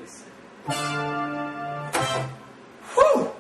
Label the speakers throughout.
Speaker 1: movies. Whew!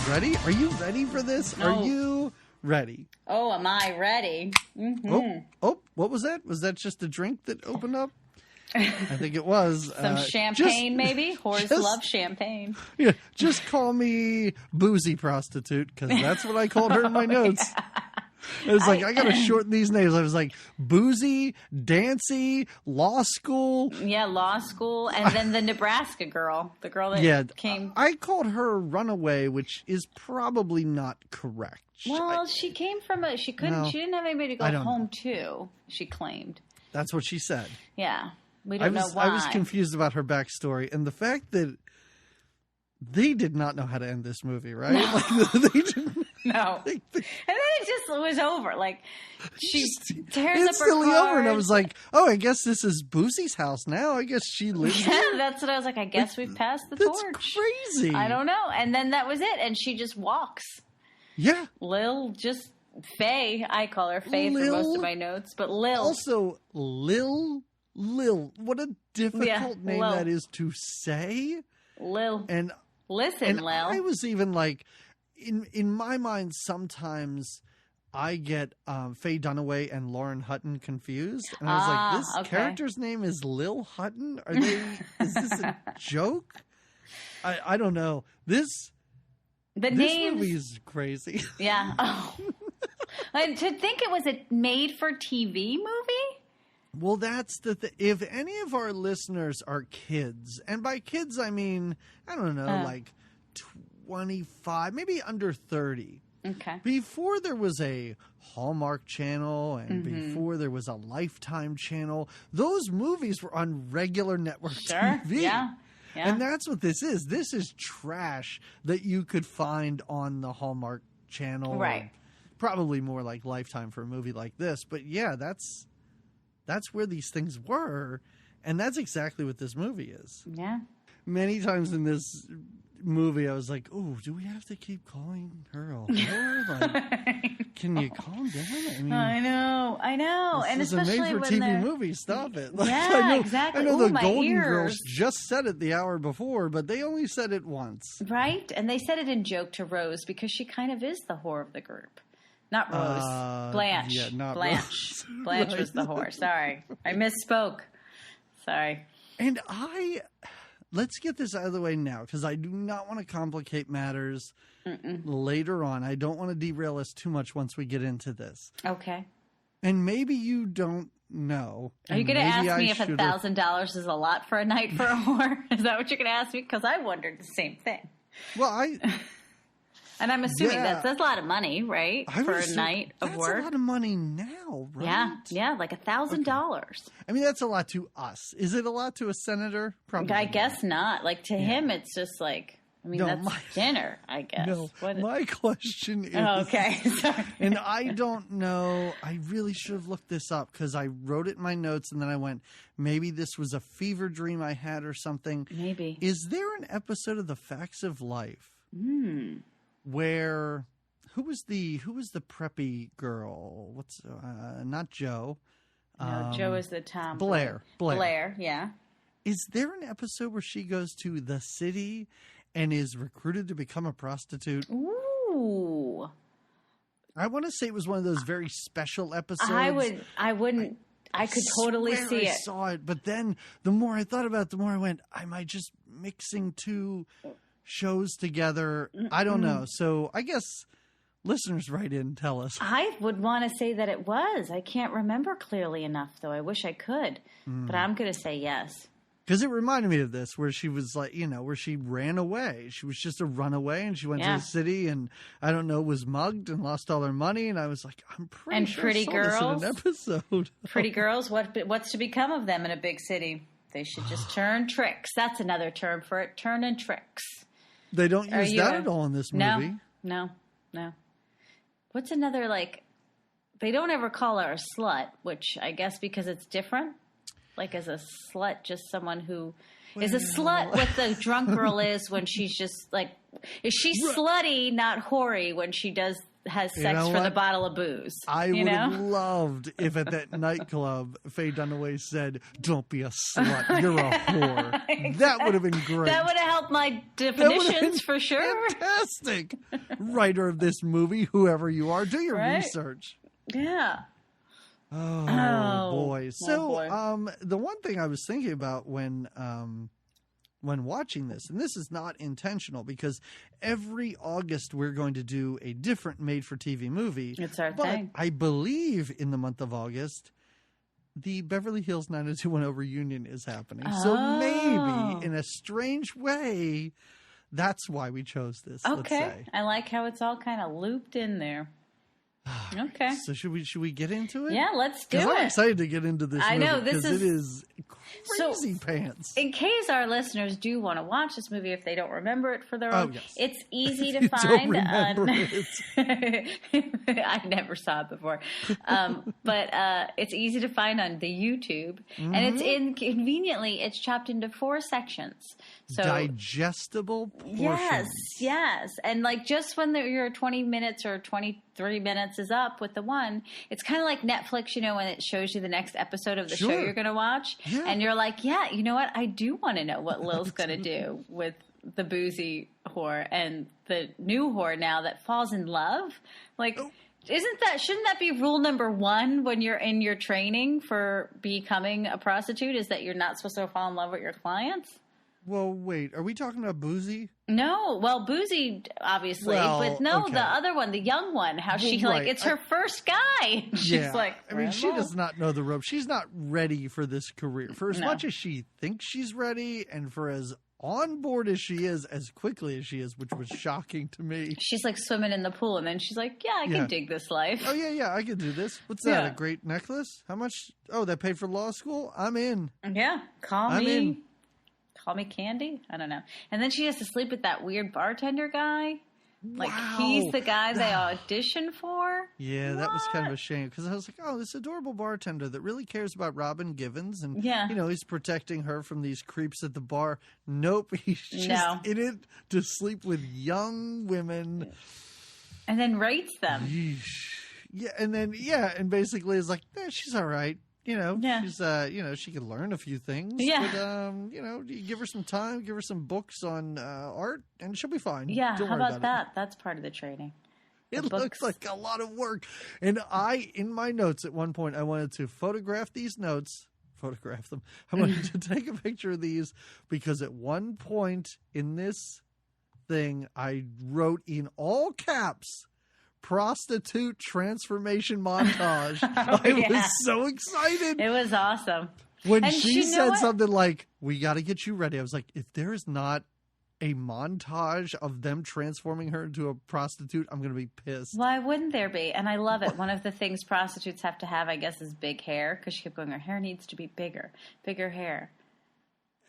Speaker 2: Ready? Are you ready for this?
Speaker 3: No.
Speaker 2: Are you ready?
Speaker 3: Oh, am I ready? Mm-hmm.
Speaker 2: Oh, what was that? Was that just a drink that opened up? I think it was.
Speaker 3: Some champagne, maybe? Whores love champagne.
Speaker 2: Yeah, just call me boozy prostitute, because that's what I called her in my notes. It was like, I got to shorten these names. I was like, boozy, dancy, law school.
Speaker 3: Yeah, law school. And then the Nebraska girl. The girl that came.
Speaker 2: I called her Runaway, which is probably not correct.
Speaker 3: Well, she came from she didn't have anybody to go home to, she claimed.
Speaker 2: That's what she said.
Speaker 3: Yeah. We don't know why.
Speaker 2: I was confused about her backstory. And the fact that they did not know how to end this movie, right?
Speaker 3: No.
Speaker 2: Like, they didn't.
Speaker 3: No. And then it just was over. Like, she tears up her
Speaker 2: instantly
Speaker 3: car.
Speaker 2: over. And I was like, oh, I guess this is Boozy's house now. I guess she lives here.
Speaker 3: Yeah, that's what I was like. I guess we've passed the torch.
Speaker 2: That's crazy.
Speaker 3: I don't know. And then that was it. And she just walks.
Speaker 2: Yeah.
Speaker 3: Lil, just Faye. I call her Faye for most of my notes. But Lil.
Speaker 2: Also, Lil. What a difficult name
Speaker 3: Lil.
Speaker 2: that is to say.
Speaker 3: Lil.
Speaker 2: And
Speaker 3: listen, Lil.
Speaker 2: I was even like, in my mind, sometimes I get Faye Dunaway and Lauren Hutton confused, and I was like, "This character's name is Lil Hutton. Is this a joke? I don't know. This movie is crazy.
Speaker 3: Yeah. Oh. And to think it was a made-for-TV movie.
Speaker 2: Well, that's the thing. If any of our listeners are kids, and by kids I mean, I don't know, like 25, maybe under 30.
Speaker 3: Okay.
Speaker 2: Before there was a Hallmark channel and before there was a Lifetime channel, those movies were on regular network TV.
Speaker 3: Yeah.
Speaker 2: And that's what this is. This is trash that you could find on the Hallmark channel.
Speaker 3: Right.
Speaker 2: Probably more like Lifetime for a movie like this. But yeah, that's where these things were. And that's exactly what this movie is.
Speaker 3: Yeah.
Speaker 2: Many times in this movie, I was like, "Oh, do we have to keep calling her a whore? Like, can you calm down?"
Speaker 3: I know, and
Speaker 2: this is
Speaker 3: especially
Speaker 2: a made-for-TV movie. Stop it! Like,
Speaker 3: yeah, exactly.
Speaker 2: I know
Speaker 3: Ooh,
Speaker 2: the
Speaker 3: my
Speaker 2: Golden
Speaker 3: ears.
Speaker 2: Girls just said it the hour before, but they only said it once,
Speaker 3: right? And they said it in joke to Rose because she kind of is the whore of the group. Not Rose, Blanche.
Speaker 2: Yeah, not
Speaker 3: Blanche.
Speaker 2: Rose.
Speaker 3: Blanche
Speaker 2: Right.
Speaker 3: was the whore. Sorry, I misspoke. Sorry.
Speaker 2: And let's get this out of the way now, because I do not want to complicate matters later on. I don't want to derail us too much once we get into this.
Speaker 3: Okay.
Speaker 2: And maybe you don't know.
Speaker 3: Are you going to ask me if
Speaker 2: should've-
Speaker 3: $1,000 is a lot for a night for a whore? Is that what you're going to ask me? Because I wondered the same thing.
Speaker 2: Well,
Speaker 3: And I'm assuming that's a lot of money, right? For a night of work.
Speaker 2: That's a lot of money now, right?
Speaker 3: Yeah, like $1,000.
Speaker 2: I mean, that's a lot to us. Is it a lot to a senator? Probably.
Speaker 3: I guess not. Like, to him, it's just like, I mean, that's dinner, I guess.
Speaker 2: No, my question is...
Speaker 3: Oh, okay, sorry.
Speaker 2: And I don't know. I really should have looked this up, because I wrote it in my notes, and then I went, maybe this was a fever dream I had or something.
Speaker 3: Maybe.
Speaker 2: Is there an episode of The Facts of Life where... Who was the preppy girl? What's not Joe?
Speaker 3: No, Joe is the Tom.
Speaker 2: Blair.
Speaker 3: Blair, yeah.
Speaker 2: Is there an episode where she goes to the city and is recruited to become a prostitute?
Speaker 3: Ooh.
Speaker 2: I want to say it was one of those very special episodes.
Speaker 3: I could totally see it.
Speaker 2: I saw it, but then the more I thought about it, the more I went, am I just mixing two shows together? I don't know. So I guess listeners write in and tell us.
Speaker 3: I would want to say that it was. I can't remember clearly enough, though. I wish I could. But I'm going to say yes.
Speaker 2: Because it reminded me of this, where she was like, where she ran away. She was just a runaway, and she went to the city, and I don't know, was mugged and lost all her money. And I was like, I'm pretty sure
Speaker 3: Pretty
Speaker 2: I saw
Speaker 3: Girls,
Speaker 2: this in an episode.
Speaker 3: Pretty Girls, what's to become of them in a big city? They should just turn tricks. That's another term for it. Turning tricks.
Speaker 2: They don't use that at all in this movie.
Speaker 3: No. What's another, like, they don't ever call her a slut, which I guess because it's different. Like, as a slut, just someone who is a slut, what the drunk girl is when she's just, like, is she slutty, not hoary, when she has sex for the bottle of booze?
Speaker 2: I would have loved if at that nightclub, Faye Dunaway said, "Don't be a slut, you're a whore." Exactly. That would have been great.
Speaker 3: That would have helped my definitions for sure.
Speaker 2: Fantastic. Writer of this movie, whoever you are, do your research.
Speaker 3: Yeah.
Speaker 2: Oh boy. So the one thing I was thinking about when watching this, and this is not intentional because every August we're going to do a different made-for-TV movie.
Speaker 3: It's our thing.
Speaker 2: I believe in the month of August, the Beverly Hills 90210 reunion is happening. So maybe, in a strange way, that's why we chose this.
Speaker 3: Okay.
Speaker 2: Let's say.
Speaker 3: I like how it's all kind of looped in there. Okay.
Speaker 2: So should we get into it?
Speaker 3: Yeah, let's do it.
Speaker 2: I'm excited to get into this.
Speaker 3: I know this
Speaker 2: is it is crazy pants.
Speaker 3: In case our listeners do want to watch this movie if they don't remember it for their own,
Speaker 2: yes.
Speaker 3: It's easy to find.
Speaker 2: It.
Speaker 3: I never saw it before, but it's easy to find on the YouTube, and it's conveniently it's chopped into 4 sections. So
Speaker 2: digestible portions.
Speaker 3: Yes, and like just when your 20 minutes or 23 minutes is up with the one, it's kind of like Netflix, you know, when it shows you the next episode of the show you're going to watch, and you're like, yeah, you know what? I do want to know what Lil's going to do with the boozy whore and the new whore now that falls in love. Like, shouldn't that be rule number 1 when you're in your training for becoming a prostitute? Is that you're not supposed to fall in love with your clients?
Speaker 2: Well, wait, are we talking about Boozy?
Speaker 3: No, well, Boozy, obviously, but no, the other one, the young one, how she, like, it's her first guy. She's like,
Speaker 2: I mean, she does not know the ropes. She's not ready for this career. For as much as she thinks she's ready, and for as on board as she is, as quickly as she is, which was shocking to me.
Speaker 3: She's like swimming in the pool, and then she's like, I can dig this life.
Speaker 2: Oh, yeah, I can do this. What's that, a great necklace? How much? Oh, that paid for law school? I'm in.
Speaker 3: Yeah, I'm in. Call me Candy? I don't know. And then she has to sleep with that weird bartender guy. Like, he's the guy they auditioned for?
Speaker 2: Yeah, that was kind of a shame. Because I was like, oh, this adorable bartender that really cares about Robin Givens. And, you know, he's protecting her from these creeps at the bar. Nope, he's just in it to sleep with young women.
Speaker 3: And then rates them.
Speaker 2: Yeah, and then, and basically is like, she's all right. You know, she's, you know, she can learn a few things. Yeah. But, you know, you give her some time, give her some books on art, and she'll be fine.
Speaker 3: Yeah, how about that? That's part of the training.
Speaker 2: It looks like a lot of work. And in my notes at one point, I wanted to photograph these notes, photograph them. I wanted to take a picture of these because at one point in this thing, I wrote in all caps, prostitute transformation montage. I was so excited.
Speaker 3: It was awesome.
Speaker 2: When she said something like, "We got to get you ready," I was like, if there is not a montage of them transforming her into a prostitute, I'm going to be pissed.
Speaker 3: Why wouldn't there be? And I love it. One of the things prostitutes have to have, I guess, is big hair, because she kept going, her hair needs to be bigger hair.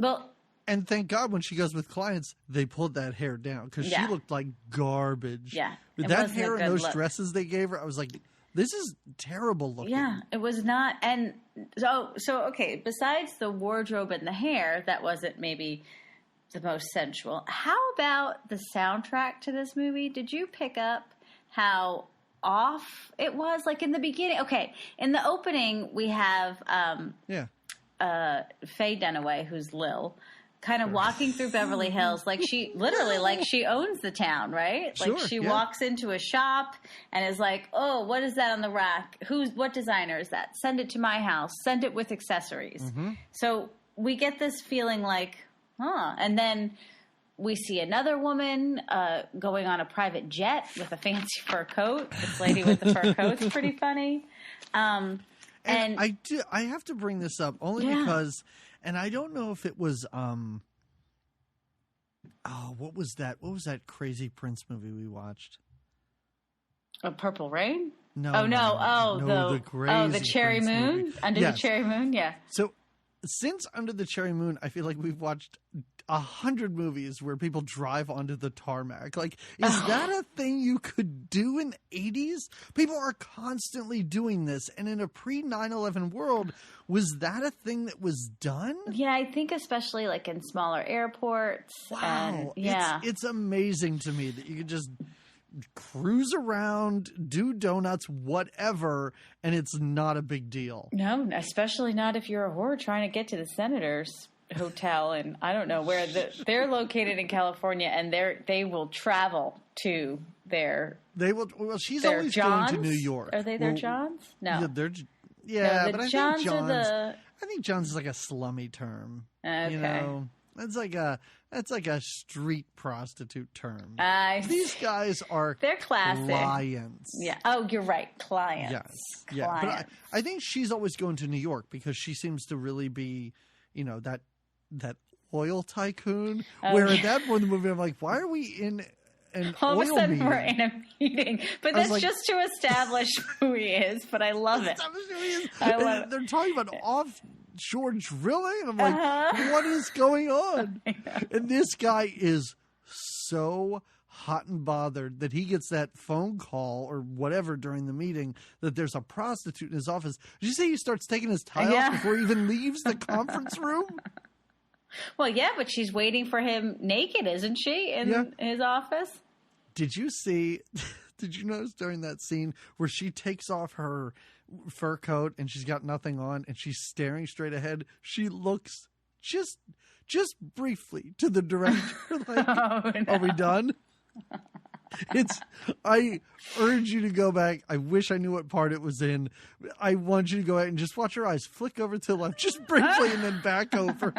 Speaker 3: Well,
Speaker 2: and thank God when she goes with clients, they pulled that hair down because she looked like garbage.
Speaker 3: Yeah.
Speaker 2: With that hair and those dresses they gave her, I was like, this is terrible looking.
Speaker 3: Yeah, it was not. And so okay, besides the wardrobe and the hair, that wasn't maybe the most sensual. How about the soundtrack to this movie? Did you pick up how off it was? Like in the beginning, okay, in the opening, we have Faye Dunaway, who's Lil, kind of walking through Beverly Hills like she owns the town, right? Like she walks into a shop and is like, "Oh, what is that on the rack? What designer is that? Send it to my house. Send it with accessories." Mm-hmm. So we get this feeling like, and then we see another woman going on a private jet with a fancy fur coat. This lady with the fur coat's pretty funny. And
Speaker 2: I have to bring this up only because. And I don't know if it was, what was that? What was that crazy Prince movie we watched?
Speaker 3: A Purple Rain?
Speaker 2: No.
Speaker 3: Oh, no.
Speaker 2: The
Speaker 3: the Cherry
Speaker 2: Prince
Speaker 3: Moon?
Speaker 2: movie.
Speaker 3: Under the Cherry Moon? Yeah.
Speaker 2: So since Under the Cherry Moon, I feel like we've watched 100 movies where people drive onto the tarmac. Like, is that a thing you could do in the 80s? People are constantly doing this. And in a pre-9/11 world, was that a thing that was done?
Speaker 3: Yeah, I think especially like in smaller airports.
Speaker 2: Wow.
Speaker 3: And,
Speaker 2: it's amazing to me that you could just cruise around, do donuts, whatever, and it's not a big deal.
Speaker 3: No, especially not if you're a whore trying to get to the senator's hotel, and I don't know where they're located in California, and they will travel to their.
Speaker 2: They will. Well, she's always
Speaker 3: Johns?
Speaker 2: going to New York.
Speaker 3: Are they their Johns? No,
Speaker 2: yeah,
Speaker 3: no,
Speaker 2: but I
Speaker 3: Johns
Speaker 2: think Johns.
Speaker 3: are
Speaker 2: I think Johns is like a slummy term.
Speaker 3: Okay.
Speaker 2: You know, that's like a street prostitute term. These guys are
Speaker 3: they're classic
Speaker 2: clients.
Speaker 3: Yeah. Oh, you're right. Clients.
Speaker 2: Yes.
Speaker 3: Clients.
Speaker 2: Yeah. But I think she's always going to New York because she seems to really be, that oil tycoon. Where at that point in the movie, I'm like, why are we in an
Speaker 3: all
Speaker 2: oil
Speaker 3: of a sudden
Speaker 2: meeting?
Speaker 3: we're in a meeting, but that's like, just to establish who he is. But I love it.
Speaker 2: I love it. They're talking about offshore drilling, and I'm like, what is going on? And this guy is so hot and bothered that he gets that phone call or whatever during the meeting that there's a prostitute in his office. Did you say he starts taking his tie off before he even leaves the conference room?
Speaker 3: Well, yeah, but she's waiting for him naked, isn't she, in his office?
Speaker 2: Did you notice during that scene where she takes off her fur coat and she's got nothing on and she's staring straight ahead? She looks just briefly to the director like, Are we done? I urge you to go back. I wish I knew what part it was in. I want you to go out and just watch your eyes flick over to the left just briefly and then back over.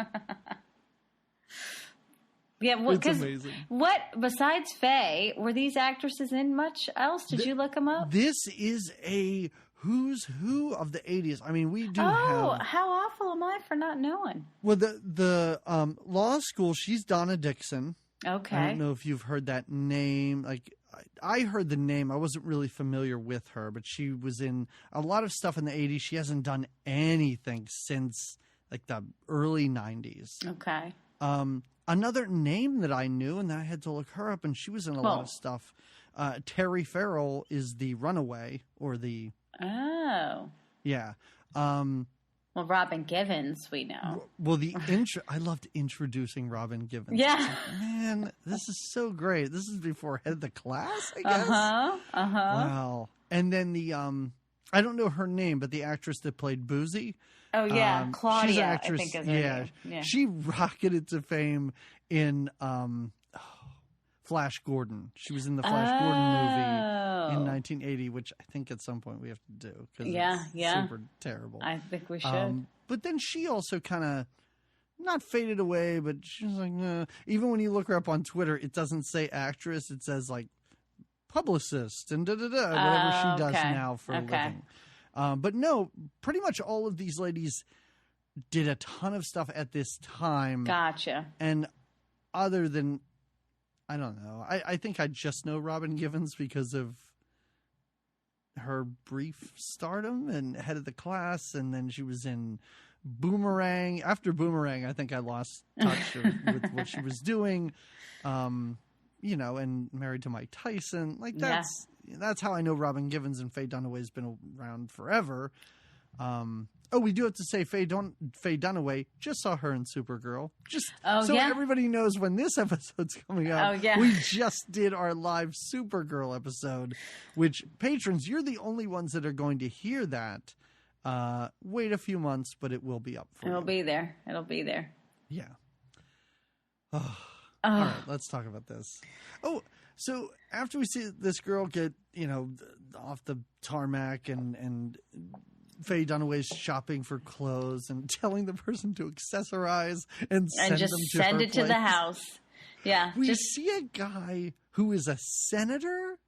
Speaker 3: Yeah, well,
Speaker 2: it's amazing.
Speaker 3: What, besides Faye, were these actresses in much else? Did you look them up?
Speaker 2: This is a who's who of the 80s. I mean, we do have...
Speaker 3: Oh, how awful am I for not knowing?
Speaker 2: Well, the law school, she's Donna Dixon.
Speaker 3: Okay.
Speaker 2: I don't know if you've heard that name. Like, I heard the name. I wasn't really familiar with her, but she was in a lot of stuff in the 80s. She hasn't done anything since, like, the early 90s.
Speaker 3: Okay.
Speaker 2: Another name that I knew, and then I had to look her up, and she was in a lot of stuff. Terry Farrell is the runaway, or the...
Speaker 3: Oh.
Speaker 2: Yeah.
Speaker 3: Well, Robin Givens, we know.
Speaker 2: Well, I loved introducing Robin Givens.
Speaker 3: Yeah.
Speaker 2: Like, man, this is so great. This is before Head of the Class, I guess. Wow. And then I don't know her name, but the actress that played Boozy.
Speaker 3: Oh, yeah. Claudia,
Speaker 2: she's an actress,
Speaker 3: I think is her name. Yeah.
Speaker 2: She rocketed to fame in Flash Gordon. She was in the Flash Gordon movie in 1980, which I think at some point we have to do because it's super terrible.
Speaker 3: I think we should.
Speaker 2: But then she also kind of not faded away, but she was like, nah. Even when you look her up on Twitter, it doesn't say actress. It says like publicist and whatever she does now for a living. But no, pretty much all of these ladies did a ton of stuff at this time.
Speaker 3: Gotcha.
Speaker 2: And other than, I don't know, I think I just know Robin Givens because of her brief stardom and Head of the Class, and then she was in Boomerang. After Boomerang, I think I lost touch with what she was doing. And Married to Mike Tyson. Like that's how I know Robin Givens, and Faye Dunaway's been around forever. We do have to say Faye Dunaway just saw her in Supergirl. Everybody knows when this episode's coming out.
Speaker 3: Oh, yeah.
Speaker 2: We just did our live Supergirl episode, which patrons, you're the only ones that are going to hear that. Wait a few months, but it will be up for you.
Speaker 3: It'll be there.
Speaker 2: Yeah. All right, let's talk about this. Oh, so after we see this girl get, off the tarmac and Faye Dunaway's shopping for clothes and telling the person to accessorize and send them to
Speaker 3: send
Speaker 2: her
Speaker 3: it
Speaker 2: place.
Speaker 3: to the house. Yeah.
Speaker 2: We see a guy who is a senator.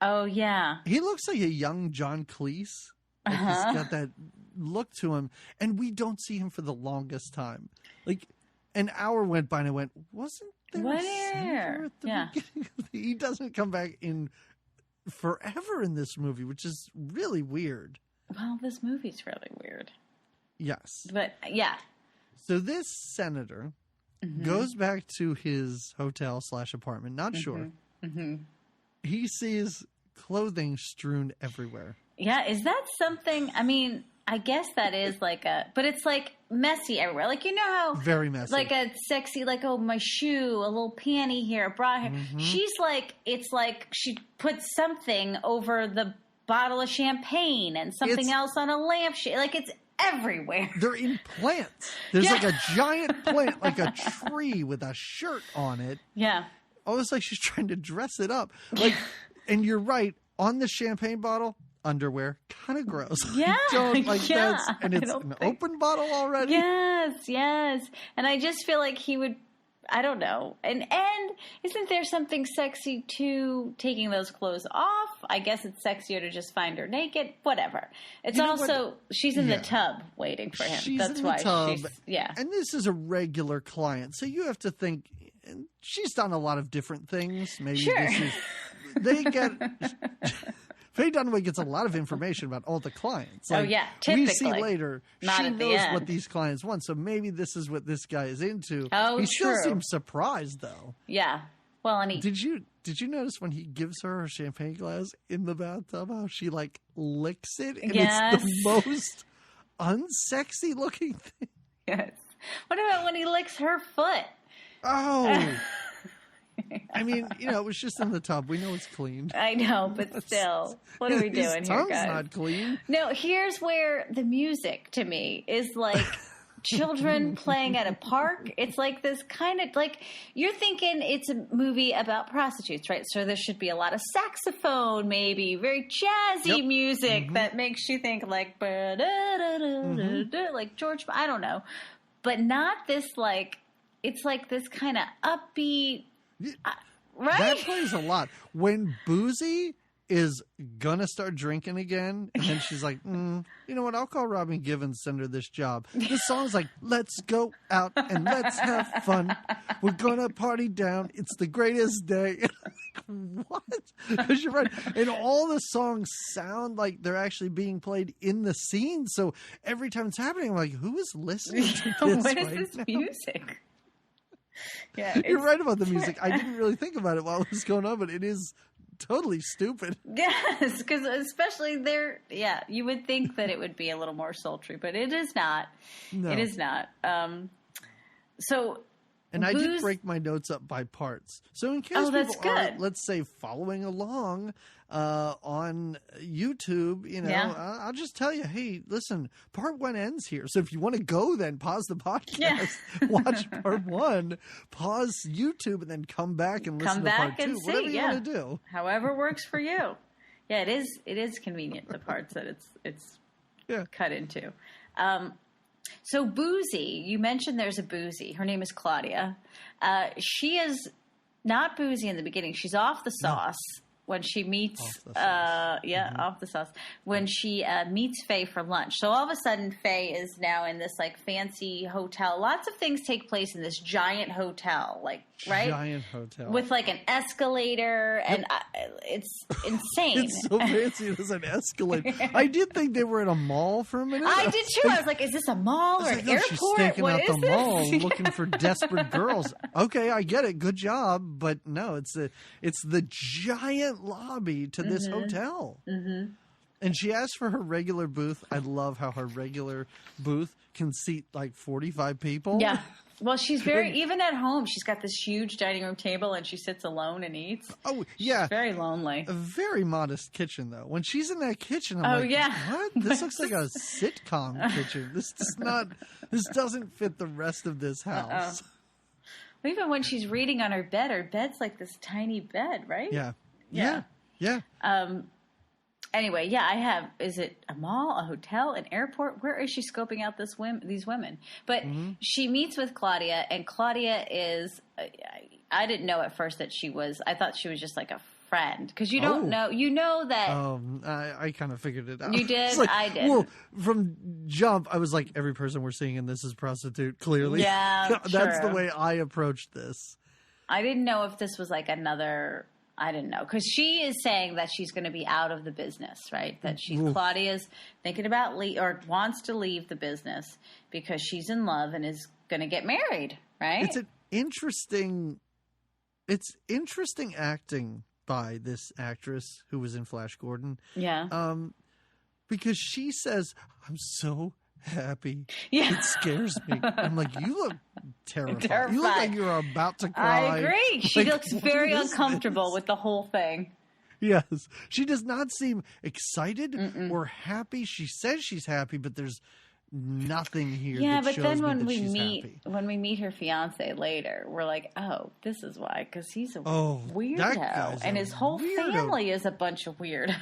Speaker 3: Oh, yeah.
Speaker 2: He looks like a young John Cleese. Like he's got that look to him. And we don't see him for the longest time. Like, an hour went by and I went, wasn't there a senator at the beginning? He doesn't come back in forever in this movie, which is really weird.
Speaker 3: Well, this movie's really weird.
Speaker 2: Yes.
Speaker 3: But, yeah,
Speaker 2: So this senator goes back to his hotel/apartment. Not sure. He sees clothing strewn everywhere.
Speaker 3: Yeah, is that something? I mean, I guess that is but it's like messy everywhere. Like, you know how
Speaker 2: very messy,
Speaker 3: like a sexy, like, oh, my shoe, a little panty here, a bra here. She's like, it's like she put something over the bottle of champagne and something else on a lampshade. Like, it's everywhere.
Speaker 2: They're in plants. There's like a giant plant, like a tree with a shirt on it.
Speaker 3: Yeah.
Speaker 2: Almost like she's trying to dress it up. Like, and you're right, on the champagne bottle, underwear, kind of gross.
Speaker 3: Yeah.
Speaker 2: And it's an open bottle already.
Speaker 3: Yes. And I just feel like he would, I don't know. And isn't there something sexy to taking those clothes off? I guess it's sexier to just find her naked. Whatever. It's also, she's in the tub waiting for him. That's why she's,
Speaker 2: And this is a regular client. So you have to think, she's done a lot of different things. Maybe Faye Dunaway gets a lot of information about all the clients. Like,
Speaker 3: typically.
Speaker 2: We see later,
Speaker 3: Not
Speaker 2: she
Speaker 3: at the
Speaker 2: knows
Speaker 3: end.
Speaker 2: what these clients want, so maybe this is what this guy is into.
Speaker 3: Oh,
Speaker 2: he
Speaker 3: true.
Speaker 2: still seems surprised, though.
Speaker 3: Yeah. Well, and
Speaker 2: Did you notice when he gives her champagne glass in the bathtub, how she, like, licks it? And it's the most unsexy looking thing.
Speaker 3: Yes. What about when he licks her foot?
Speaker 2: Oh. I mean, it was just in the tub. We know it's clean.
Speaker 3: I know, but still. What are we doing here, guys?
Speaker 2: His tongue's not clean.
Speaker 3: No, here's where the music, to me, is like children playing at a park. It's like this kind of, like, you're thinking it's a movie about prostitutes, right? So there should be a lot of saxophone, maybe, very jazzy music that makes you think like, like George, I don't know. But not this, like, it's like this kind of upbeat, right?
Speaker 2: That plays a lot. When Boozy is gonna start drinking again, and then she's like, you know what, I'll call Robin Givens, send her this job. This song's like, let's go out and let's have fun. We're gonna party down. It's the greatest day. What? Because you're right. And all the songs sound like they're actually being played in the scene. So every time it's happening, I'm like, who is listening to this?
Speaker 3: What is this music? Yeah,
Speaker 2: you're right about the music. I didn't really think about it while it was going on, but it is totally stupid.
Speaker 3: Yes, because especially there, you would think that it would be a little more sultry, but it is not. No. It is not.
Speaker 2: And I did break my notes up by parts. So in case people are, let's say, following along on YouTube, I'll just tell you, hey, listen, part 1 ends here. So if you want to go, then pause the podcast, watch part 1, pause YouTube, and then come back and listen to part 2. Whatever you want to do.
Speaker 3: However works for you. Yeah, it is convenient, the parts that it's cut into. So Boozy, you mentioned there's a Boozy. Her name is Claudia. She is not Boozy in the beginning. She's off the sauce when she meets, off the sauce, when she meets Faye for lunch. So all of a sudden, Faye is now in this like fancy hotel. Lots of things take place in this giant hotel, like, right?
Speaker 2: Giant hotel.
Speaker 3: With like an escalator, and it's insane.
Speaker 2: It's so fancy it is an escalator. I did think they were at a mall for a minute.
Speaker 3: I did too. I was like, is this a mall or an airport?
Speaker 2: She's staking out the mall looking for desperate girls. Okay, I get it. Good job. But no, it's the giant lobby to this hotel. And she asked for her regular booth. I love how her regular booth can seat like 45 people.
Speaker 3: Yeah. Well, she's even at home, she's got this huge dining room table and she sits alone and eats.
Speaker 2: Oh, yeah.
Speaker 3: She's very lonely.
Speaker 2: A very modest kitchen, though. When she's in that kitchen, I'm what? This looks like a sitcom kitchen. This doesn't fit the rest of this house.
Speaker 3: Even when she's reading on her bed's like this tiny bed, right?
Speaker 2: Yeah.
Speaker 3: Anyway, I have, is it a mall, a hotel, an airport? Where is she scoping out these women? But she meets with Claudia, and Claudia is, I didn't know at first that I thought she was just like a friend. Because you don't know, that.
Speaker 2: I kind of figured it out.
Speaker 3: You did?
Speaker 2: Like,
Speaker 3: I did.
Speaker 2: Well, from jump, I was like, every person we're seeing in this is prostitute, clearly.
Speaker 3: Yeah,
Speaker 2: That's the way I approached this.
Speaker 3: I didn't know if this was like another I didn't know. Because she is saying that she's going to be out of the business, right? That Claudia's thinking about or wants to leave the business because she's in love and is going to get married, right?
Speaker 2: It's interesting acting by this actress who was in Flash Gordon.
Speaker 3: Yeah.
Speaker 2: Because she says, I'm so happy.
Speaker 3: Yeah.
Speaker 2: It scares me. I'm like, you look terrified. You look like you're about to cry.
Speaker 3: I agree. She looks very uncomfortable with the whole thing.
Speaker 2: Yes. She does not seem excited or happy. She says she's happy, but there's nothing here.
Speaker 3: Yeah,
Speaker 2: that
Speaker 3: but
Speaker 2: shows
Speaker 3: then
Speaker 2: when we
Speaker 3: meet her fiance later, we're like, oh, this is why, because he's a
Speaker 2: that
Speaker 3: weirdo, and his whole family is a bunch of weirdos.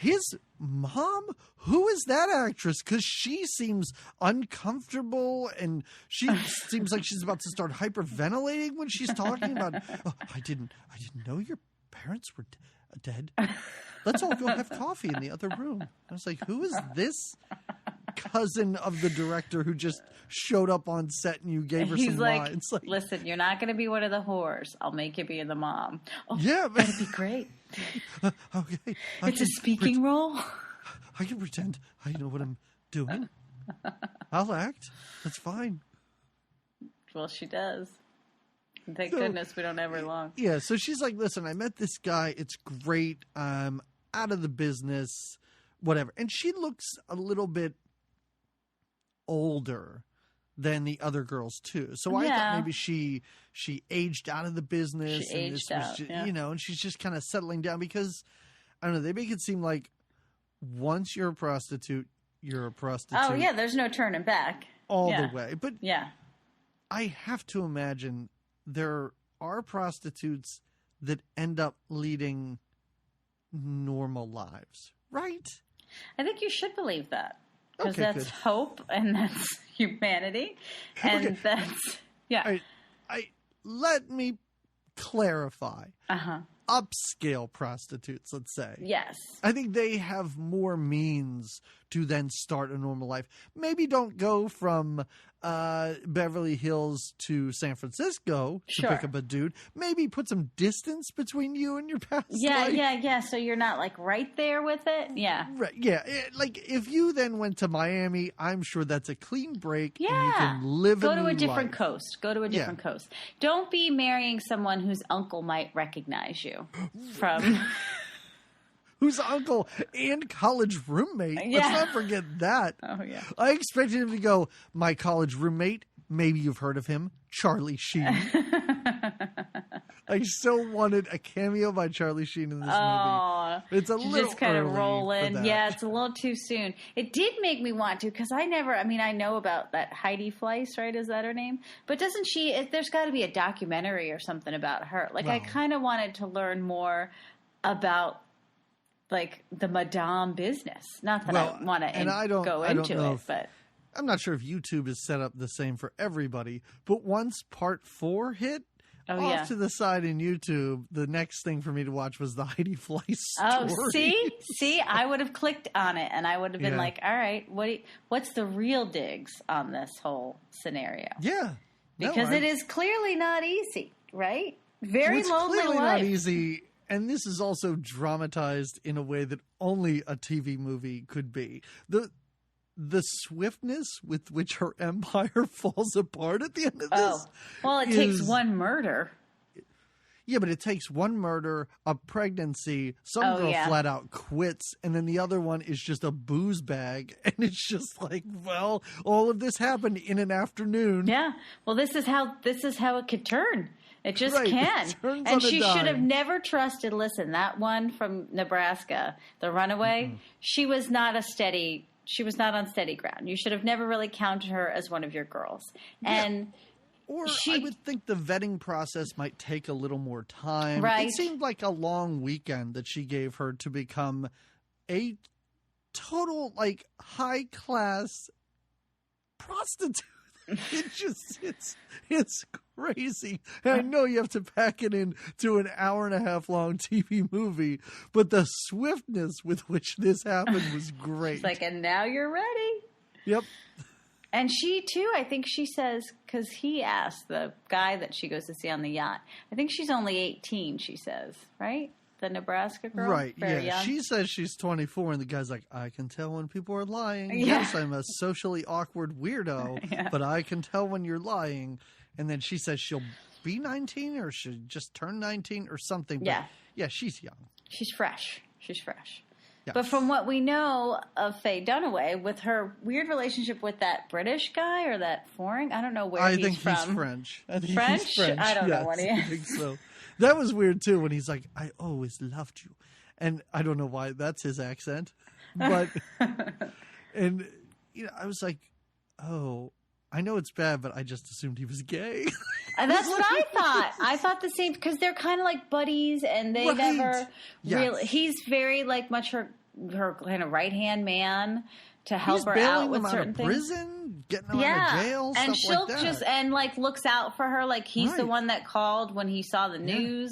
Speaker 2: His mom, who is that actress? Because she seems uncomfortable, and she seems like she's about to start hyperventilating when she's talking about. Oh, I didn't know your parents were dead. Let's all go have coffee in the other room. I was like, who is this cousin of the director who just showed up on set and you gave her some lines?
Speaker 3: Like, listen, you're not going to be one of the whores. I'll make you be the mom. Oh,
Speaker 2: yeah,
Speaker 3: that'd be great.
Speaker 2: Okay.
Speaker 3: It's a speaking role.
Speaker 2: I can pretend I know what I'm doing. I'll act. That's fine.
Speaker 3: Well, she does. Thank goodness we don't have her long.
Speaker 2: Yeah, so she's like, listen, I met this guy. It's great. I'm out of the business, whatever. And she looks a little bit older than the other girls, too. So I thought maybe she aged out of the business.
Speaker 3: She aged out,
Speaker 2: and she's just kind of settling down because, I don't know, they make it seem like once you're a prostitute, you're a prostitute.
Speaker 3: Oh, yeah, there's no turning back.
Speaker 2: All the way. But
Speaker 3: yeah,
Speaker 2: I have to imagine there are prostitutes that end up leading normal lives, right?
Speaker 3: I think you should believe that. Because that's hope and that's humanity. And that's,
Speaker 2: let me clarify. Upscale prostitutes, let's say.
Speaker 3: Yes.
Speaker 2: I think they have more means to then start a normal life. Maybe don't go from Beverly Hills to San Francisco to pick up a dude. Maybe put some distance between you and your past life.
Speaker 3: Yeah. So you're not like right there with it. Yeah.
Speaker 2: Right. Yeah. Like if you then went to Miami, I'm sure that's a clean break.
Speaker 3: Yeah.
Speaker 2: And you can live
Speaker 3: Go to a different
Speaker 2: life.
Speaker 3: coast. Go to a different coast. Don't be marrying someone whose uncle might recognize you from.
Speaker 2: Whose uncle and college roommate. Let's not forget that.
Speaker 3: Oh, yeah.
Speaker 2: I expected him to go, my college roommate, maybe you've heard of him, Charlie Sheen. I so wanted a cameo by Charlie Sheen in this movie. It's a little
Speaker 3: just kind of
Speaker 2: early
Speaker 3: roll in.
Speaker 2: for that.
Speaker 3: Yeah, it's a little too soon. It did make me want to because I know about that Heidi Fleiss, right? Is that her name? But doesn't she, there's got to be a documentary or something about her. Like, I kind of wanted to learn more about like the Madame business. Not that I want to go into it, but
Speaker 2: I'm not sure if YouTube is set up the same for everybody. But once part 4 hit, off to the side in YouTube, the next thing for me to watch was the Heidi Fleiss story.
Speaker 3: Oh, see, I would have clicked on it, and I would have been like, "All right, what's the real digs on this whole scenario?"
Speaker 2: Yeah,
Speaker 3: because it is clearly not easy, right? Very lonely
Speaker 2: clearly
Speaker 3: life.
Speaker 2: Not easy. And this is also dramatized in a way that only a TV movie could be. The swiftness with which her empire falls apart at the end of this.
Speaker 3: Well, it takes one murder.
Speaker 2: Yeah, but it takes one murder, a pregnancy, some girl flat out quits, and then the other one is just a booze bag. And it's just like, well, all of this happened in an afternoon.
Speaker 3: Yeah. Well, this is how it could turn. It just can.
Speaker 2: And
Speaker 3: she should have never trusted. Listen, that one from Nebraska, the runaway, she was not on steady ground. You should have never really counted her as one of your girls. And
Speaker 2: I would think the vetting process might take a little more time.
Speaker 3: Right.
Speaker 2: It seemed like a long weekend that she gave her to become a total, like, high class prostitute. It's crazy. And I know you have to pack it into an hour-and-a-half long TV movie, but the swiftness with which this happened was great.
Speaker 3: It's like, and now you're ready.
Speaker 2: Yep.
Speaker 3: And she, too, I think she says, because he asked the guy that she goes to see on the yacht, I think she's only 18, she says, right? The Nebraska girl?
Speaker 2: Right,
Speaker 3: Very
Speaker 2: yeah.
Speaker 3: young.
Speaker 2: She says she's 24, and the guy's like, I can tell when people are lying. Yeah. Yes, I'm a socially awkward weirdo, but I can tell when you're lying. And then she says she'll be 19 or should just turn 19 or something. But yeah, she's young.
Speaker 3: She's fresh. She's fresh.
Speaker 2: Yes.
Speaker 3: But from what we know of Faye Dunaway, with her weird relationship with that British guy or that foreign, I don't know where he's from.
Speaker 2: I think he's French. I think
Speaker 3: French?
Speaker 2: He's French.
Speaker 3: I don't know what he is.
Speaker 2: I think so. That was weird, too, when he's like, I always loved you. And I don't know why that's his accent. But, and, you know, I was like, oh, I know it's bad, but I just assumed he was gay.
Speaker 3: And that's what I thought. I thought the same, because they're kind of like buddies, and they never really. He's very like much her kind of right hand man to help her out with certain things.
Speaker 2: Prison, getting them out of jail,
Speaker 3: and
Speaker 2: stuff
Speaker 3: she'll
Speaker 2: like that.
Speaker 3: just and like looks out for her, like he's the one that called when he saw the news,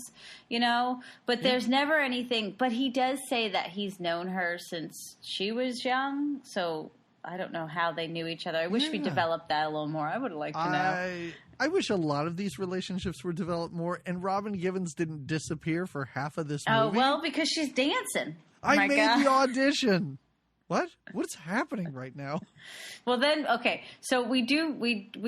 Speaker 3: you know. But there's never anything. But he does say that he's known her since she was young, so. I don't know how they knew each other. I wish we developed that a little more. I would have liked to know.
Speaker 2: I wish a lot of these relationships were developed more, and Robin Givens didn't disappear for half of this movie.
Speaker 3: Oh, well, because she's dancing.
Speaker 2: I made the audition. What? What's happening right now?
Speaker 3: Well, then, okay. So we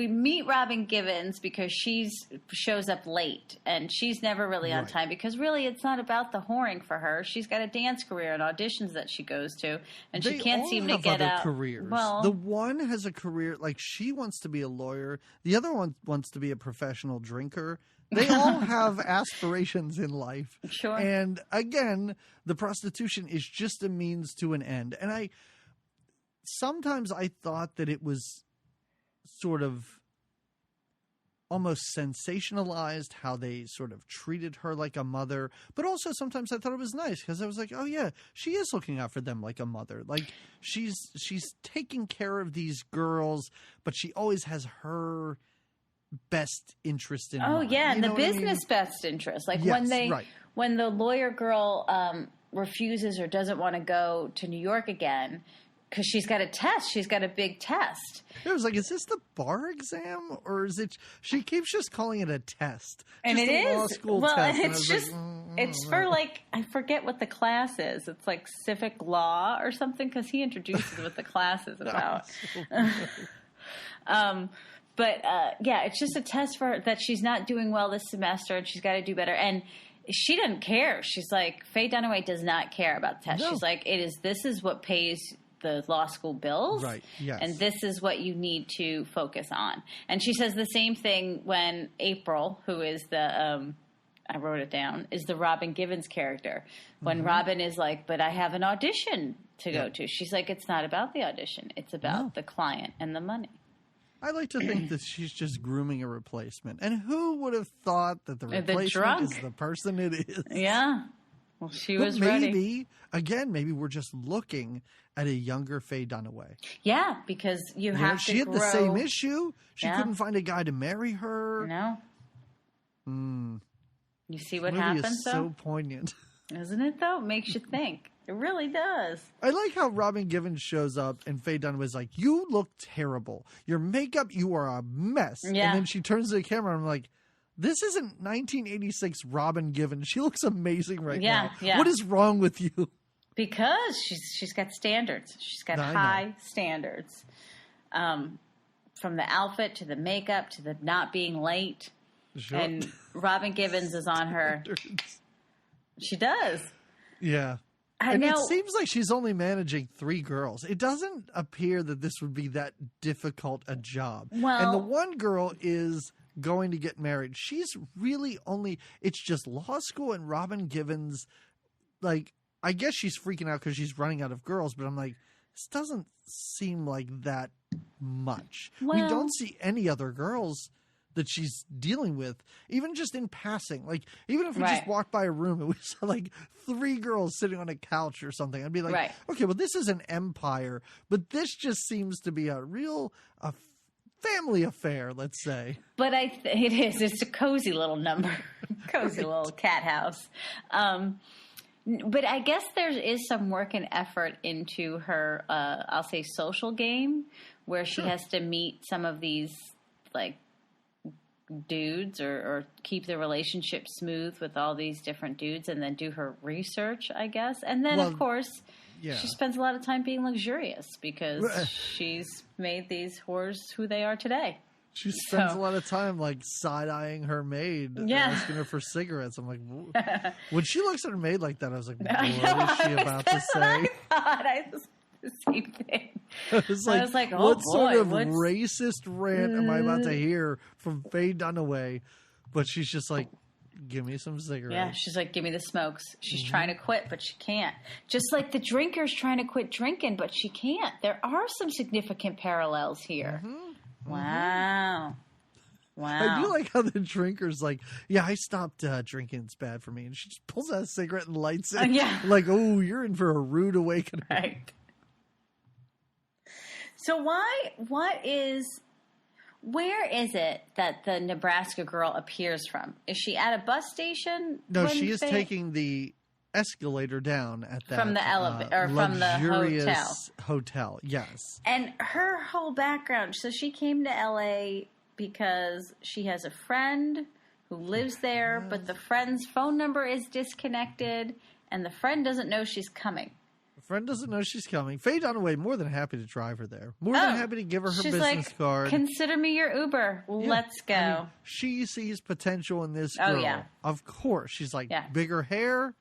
Speaker 3: meet Robin Givens because she shows up late, and she's never really on time because really it's not about the whoring for her. She's got a dance career and auditions that she goes to, and she can't seem to get out.
Speaker 2: Careers.
Speaker 3: Well,
Speaker 2: the one has a career like she wants to be a lawyer. The other one wants to be a professional drinker. They all have aspirations in life.
Speaker 3: Sure.
Speaker 2: And again, the prostitution is just a means to an end. And sometimes I thought that it was sort of almost sensationalized how they sort of treated her like a mother. But also sometimes I thought it was nice because I was like, oh yeah, she is looking out for them like a mother. Like she's taking care of these girls, but she always has her best interest in mind.
Speaker 3: Yeah, and the business best interest. Like when the lawyer girl refuses or doesn't want to go to New York again because she's got a test. She's got a big test.
Speaker 2: I was like, is this the bar exam or is it? She keeps just calling it a test,
Speaker 3: and
Speaker 2: just
Speaker 3: it is
Speaker 2: law school
Speaker 3: well,
Speaker 2: test.
Speaker 3: and it's just it's for like I forget what the class is. It's like civic law or something because he introduces what the class is about. But, it's just a test for her that she's not doing well this semester and she's got to do better. And she doesn't care. She's like, Faye Dunaway does not care about the test. No. She's like, this is what pays the law school bills.
Speaker 2: Right, yes.
Speaker 3: And this is what you need to focus on. And she says the same thing when April, who is I wrote it down, is the Robin Givens character. When Robin is like, but I have an audition to go to. She's like, it's not about the audition. It's about the client and the money.
Speaker 2: I like to think that she's just grooming a replacement. And who would have thought that the replacement is the person it is?
Speaker 3: Yeah. Well, she was ready.
Speaker 2: Maybe we're just looking at a younger Faye Dunaway.
Speaker 3: Yeah, because you have to
Speaker 2: She had the same issue. She couldn't find a guy to marry her.
Speaker 3: No. You see what
Speaker 2: happens,
Speaker 3: happens,
Speaker 2: though? So poignant.
Speaker 3: Isn't it, though? It makes you think. It really does.
Speaker 2: I like how Robin Givens shows up and Faye Dunaway's like, you look terrible. Your makeup, you are a mess. Yeah. And then she turns to the camera and I'm like, this isn't 1986 Robin Givens. She looks amazing right now. Yeah. What is wrong with you?
Speaker 3: Because she's got standards. She's got high standards. From the outfit to the makeup to the not being late. Sure. And Robin Givens is on her. She does.
Speaker 2: Yeah. It seems like she's only managing 3 girls. It doesn't appear that this would be that difficult a job. Well, and the one girl is going to get married. She's really it's just law school and Robin Givens. Like, I guess she's freaking out because she's running out of girls, but I'm like, this doesn't seem like that much. Well, we don't see any other girls that she's dealing with, even just in passing. Like, even if we just walked by a room and we saw like 3 girls sitting on a couch or something, I'd be like, okay, well, this is an empire, but this just seems to be a real family affair, let's say.
Speaker 3: But it is. It's a cozy little number, cozy little cat house. But I guess there is some work and effort into her, I'll say, social game, where she has to meet some of these like dudes or keep the relationship smooth with all these different dudes and then do her research, I guess. And then, of course, she spends a lot of time being luxurious because she's made these whores who they are today.
Speaker 2: She spends a lot of time, like, side-eyeing her maid, asking her for cigarettes. I'm like, when she looks at her maid like that, I was like, what is she about to say?
Speaker 3: I was the same thing.
Speaker 2: I was like, oh, what sort of racist rant am I about to hear from Faye Dunaway? But she's just like, give me some cigarettes.
Speaker 3: Yeah, she's like, give me the smokes. She's trying to quit, but she can't. Just like the drinker's trying to quit drinking, but she can't. There are some significant parallels here. Wow.
Speaker 2: I do like how the drinker's like, yeah, I stopped drinking. It's bad for me. And she just pulls out a cigarette and lights it. Like, oh, you're in for a rude awakening.
Speaker 3: Right. So where is it that the Nebraska girl appears from? Is she at a bus station?
Speaker 2: No, she is taking the escalator down at that
Speaker 3: from the elevator or from the
Speaker 2: hotel. Yes.
Speaker 3: And her whole background. So she came to LA because she has a friend who lives there, but the friend's phone number is disconnected, and the friend doesn't know she's coming.
Speaker 2: Friend doesn't know she's coming. Faye Dunaway, more than happy to drive her there. More than happy to give her business card.
Speaker 3: Consider me your Uber. Yeah. Let's go. I mean,
Speaker 2: she sees potential in this girl. Oh, yeah. Of course. She's like, bigger hair,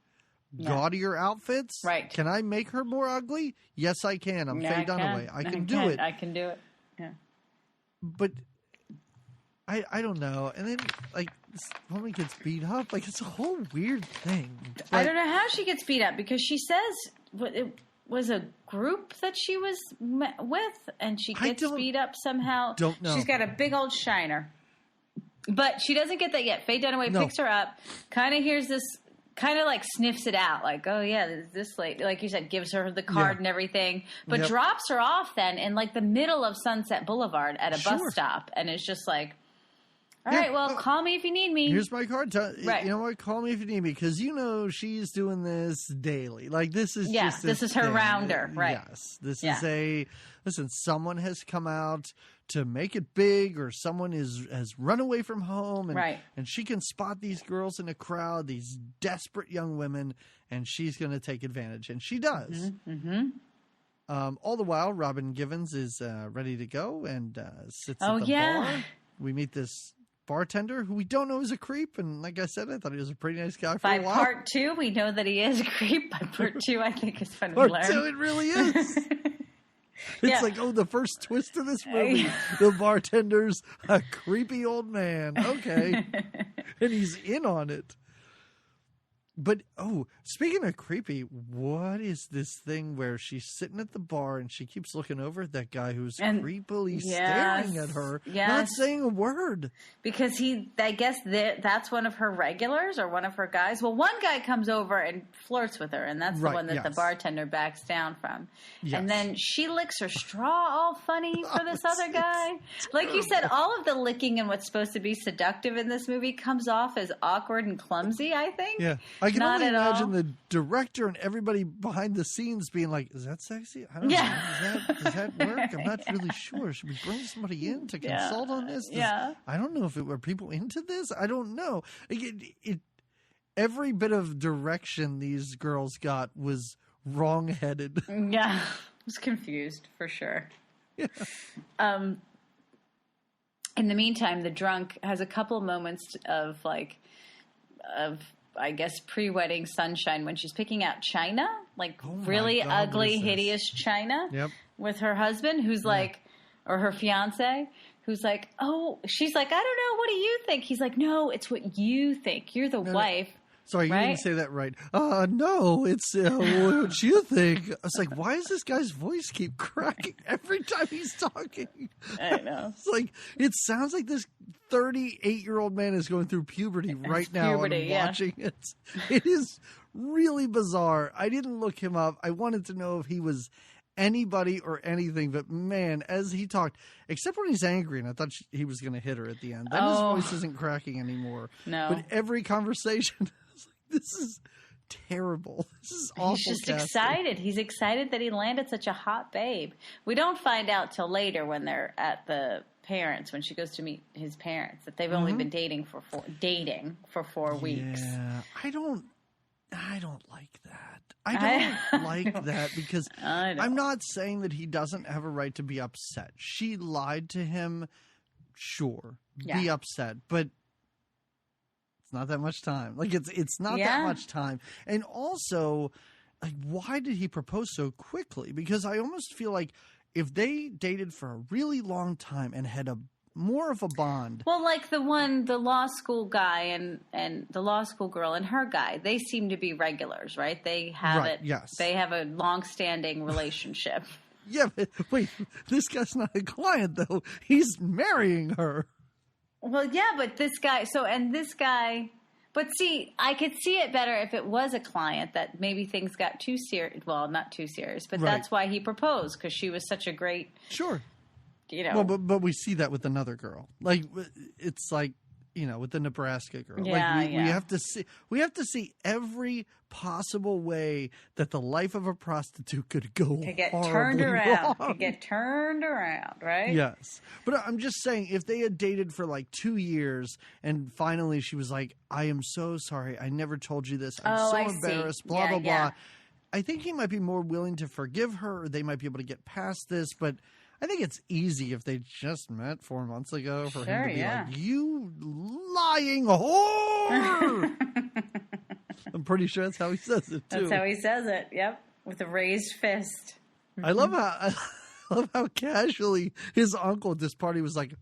Speaker 2: gaudier outfits.
Speaker 3: Right.
Speaker 2: Can I make her more ugly? Yes, I can. I'm Faye Dunaway. I can do it.
Speaker 3: I can do it. Yeah.
Speaker 2: But I don't know. And then, like, this woman gets beat up. Like, it's a whole weird thing. But
Speaker 3: I don't know how she gets beat up because she says it was a group that she was with, and she gets beat up somehow.
Speaker 2: Don't know.
Speaker 3: She's got a big old shiner. But she doesn't get that yet. Faye Dunaway picks her up, kind of hears this, kind of like sniffs it out, like, oh yeah, this lady, like you said, gives her the card and everything, but drops her off then in like the middle of Sunset Boulevard at a bus stop, and it's just like, all right, well, call me if you need me.
Speaker 2: Here's my card. You know what? Call me if you need me, because she's doing this daily. Like, this is just
Speaker 3: this is her rounder, right?
Speaker 2: Yes, this is listen. Someone has come out to make it big, or someone has run away from home, and she can spot these girls in a crowd, these desperate young women, and she's going to take advantage, and she does. All the while, Robin Givens is ready to go and sits at the bar. We meet this bartender who we don't know is a creep, and like I said, I thought he was a pretty nice guy for a while.
Speaker 3: By part 2, we know that he is a creep. By part 2, I think is when we learn.
Speaker 2: Part 2, it really is. It's like, the first twist of this movie, the bartender's a creepy old man. Okay. And he's in on it. But, speaking of creepy, what is this thing where she's sitting at the bar and she keeps looking over at that guy who's creepily staring at her, not saying a word? Because
Speaker 3: I guess that's one of her regulars or one of her guys. Well, one guy comes over and flirts with her, and that's the one that the bartender backs down from. Yes. And then she licks her straw all funny for this other guy. Like you said, all of the licking and what's supposed to be seductive in this movie comes off as awkward and clumsy, I think.
Speaker 2: Yeah. I can only imagine the director and everybody behind the scenes being like, is that sexy? I don't know. Does that work? I'm not really sure. Should we bring somebody in to consult on this? I don't know if were people into this. I don't know. Every bit of direction these girls got was wrong-headed.
Speaker 3: Yeah. I was confused for sure. Yeah. In the meantime, the drunk has a couple moments of I guess, pre-wedding sunshine when she's picking out china, like really ugly, hideous china with her husband who's like, or her fiance who's like, she's like, I don't know. What do you think? He's like, no, it's what you think. You're the wife.
Speaker 2: Sorry, you didn't say that right. No, it's what you think. I was like, why does this guy's voice keep cracking every time he's talking?
Speaker 3: I know.
Speaker 2: It's like, it sounds like this 38-year-old man is going through puberty right now and watching it. It is really bizarre. I didn't look him up. I wanted to know if he was anybody or anything, but man, as he talked, except when he's angry, and I thought he was going to hit her at the end. Then his voice isn't cracking anymore.
Speaker 3: No.
Speaker 2: But every conversation... This is terrible. This is awful.
Speaker 3: He's just
Speaker 2: casting.
Speaker 3: excited. He's excited that he landed such a hot babe. We don't find out till later when they're at the parents, when she goes to meet his parents, that they've only been dating for 4 weeks.
Speaker 2: Yeah, I don't like that. I don't like that because I'm not saying that he doesn't have a right to be upset. She lied to him. Sure, be upset, but it's not that much time. Like it's not that much time. And also, like, why did he propose so quickly? Because I almost feel like if they dated for a really long time and had more of a bond.
Speaker 3: Well, like the law school guy and the law school girl and her guy, they seem to be regulars, right? They have They have a long-standing relationship.
Speaker 2: Yeah, but wait, this guy's not a client, though. He's marrying her.
Speaker 3: Well, yeah, but this guy, but see, I could see it better if it was a client that maybe things got too serious. Well, not too serious, but that's why he proposed, because she was such a great...
Speaker 2: Sure.
Speaker 3: You know.
Speaker 2: Well, but we see that with another girl. Like, it's like, you know, with the Nebraska girl.
Speaker 3: Yeah,
Speaker 2: like we have to see every possible way that the life of a prostitute could go
Speaker 3: could get turned around.
Speaker 2: Wrong.
Speaker 3: Could get turned around, right?
Speaker 2: Yes. But I'm just saying, if they had dated for like 2 years and finally she was like, I am so sorry, I never told you this. I'm so embarrassed, blah, blah, blah. I think he might be more willing to forgive her, or they might be able to get past this, but I think it's easy if they just met 4 months ago for him to be like, you lying whore! I'm pretty sure that's how he says it, too.
Speaker 3: That's how he says it, yep, with a raised fist.
Speaker 2: I love how casually his uncle at this party was like,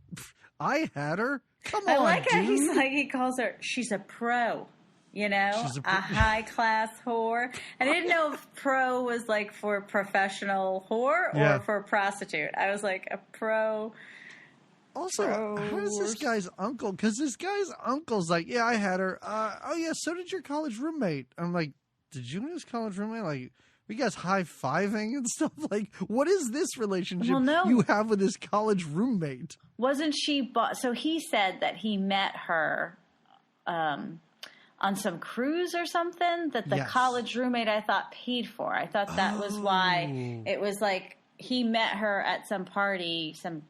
Speaker 2: I had her? Come on,
Speaker 3: I like how
Speaker 2: dude.
Speaker 3: he calls her, she's a pro. You know, a high-class whore. And I didn't know if pro was like for professional whore or for prostitute. I was like, a pro.
Speaker 2: Also, how is this guy's uncle? Because this guy's uncle's like, yeah, I had her. Oh, yeah, so did your college roommate. I'm like, did you and his college roommate? Like, were you guys high-fiving and stuff? Like, what is this relationship you have with his college roommate?
Speaker 3: Wasn't she... So he said that he met her... on some cruise or something that the college roommate, I thought, paid for. I thought that was why it was like he met her at some party, some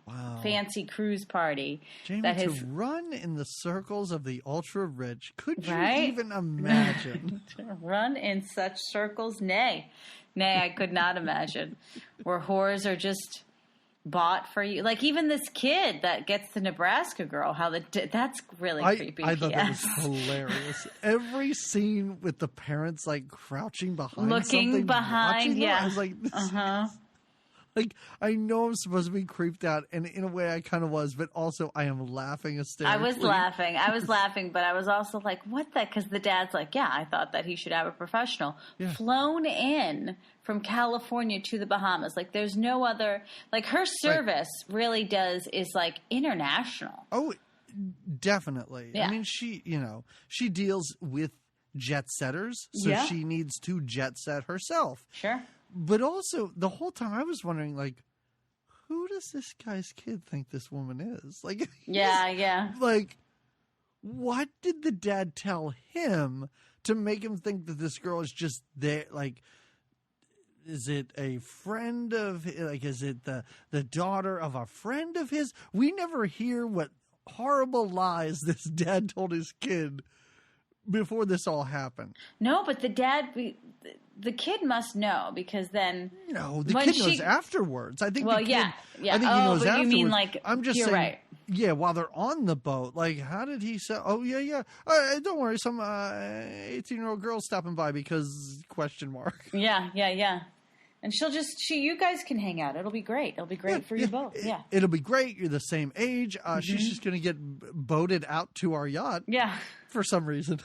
Speaker 3: fancy cruise party.
Speaker 2: Jamie, to run in the circles of the ultra rich, could you even imagine?
Speaker 3: To run in such circles? Nay, I could not imagine. Where whores are just... bought for you, like even this kid that gets the Nebraska girl. That's really creepy.
Speaker 2: I thought that was hilarious. Every scene with the parents like crouching behind,
Speaker 3: looking behind,
Speaker 2: I was like, like I know I'm supposed to be creeped out, and in a way I kind of was, but also I am laughing hysterically.
Speaker 3: I was laughing, but I was also like, what the? Because the dad's like, yeah, I thought that he should have a professional flown in from California to the Bahamas. Like, there's no other, like, her service really is like international.
Speaker 2: Oh, definitely. Yeah. I mean, she deals with jet setters, so she needs to jet set herself.
Speaker 3: Sure.
Speaker 2: But also, the whole time I was wondering, like, who does this guy's kid think this woman is? Like, like, what did the dad tell him to make him think that this girl is just there? Like, is it a friend of, like, is it the daughter of a friend of his? We never hear what horrible lies this dad told his kid before this all happened.
Speaker 3: No, but the kid must know, because then...
Speaker 2: No, the kid knows afterwards. I think the kid...
Speaker 3: yeah.
Speaker 2: I think he knows afterwards.
Speaker 3: You mean like...
Speaker 2: I'm just saying... Right. Yeah, while they're on the boat. Like, how did he say... Oh, yeah. Don't worry, some 18-year-old girl's stopping by because... question mark.
Speaker 3: Yeah. And you guys can hang out. It'll be great. It'll be great for you both. Yeah.
Speaker 2: It'll be great. You're the same age. She's just going to get boated out to our yacht.
Speaker 3: Yeah.
Speaker 2: For some reason.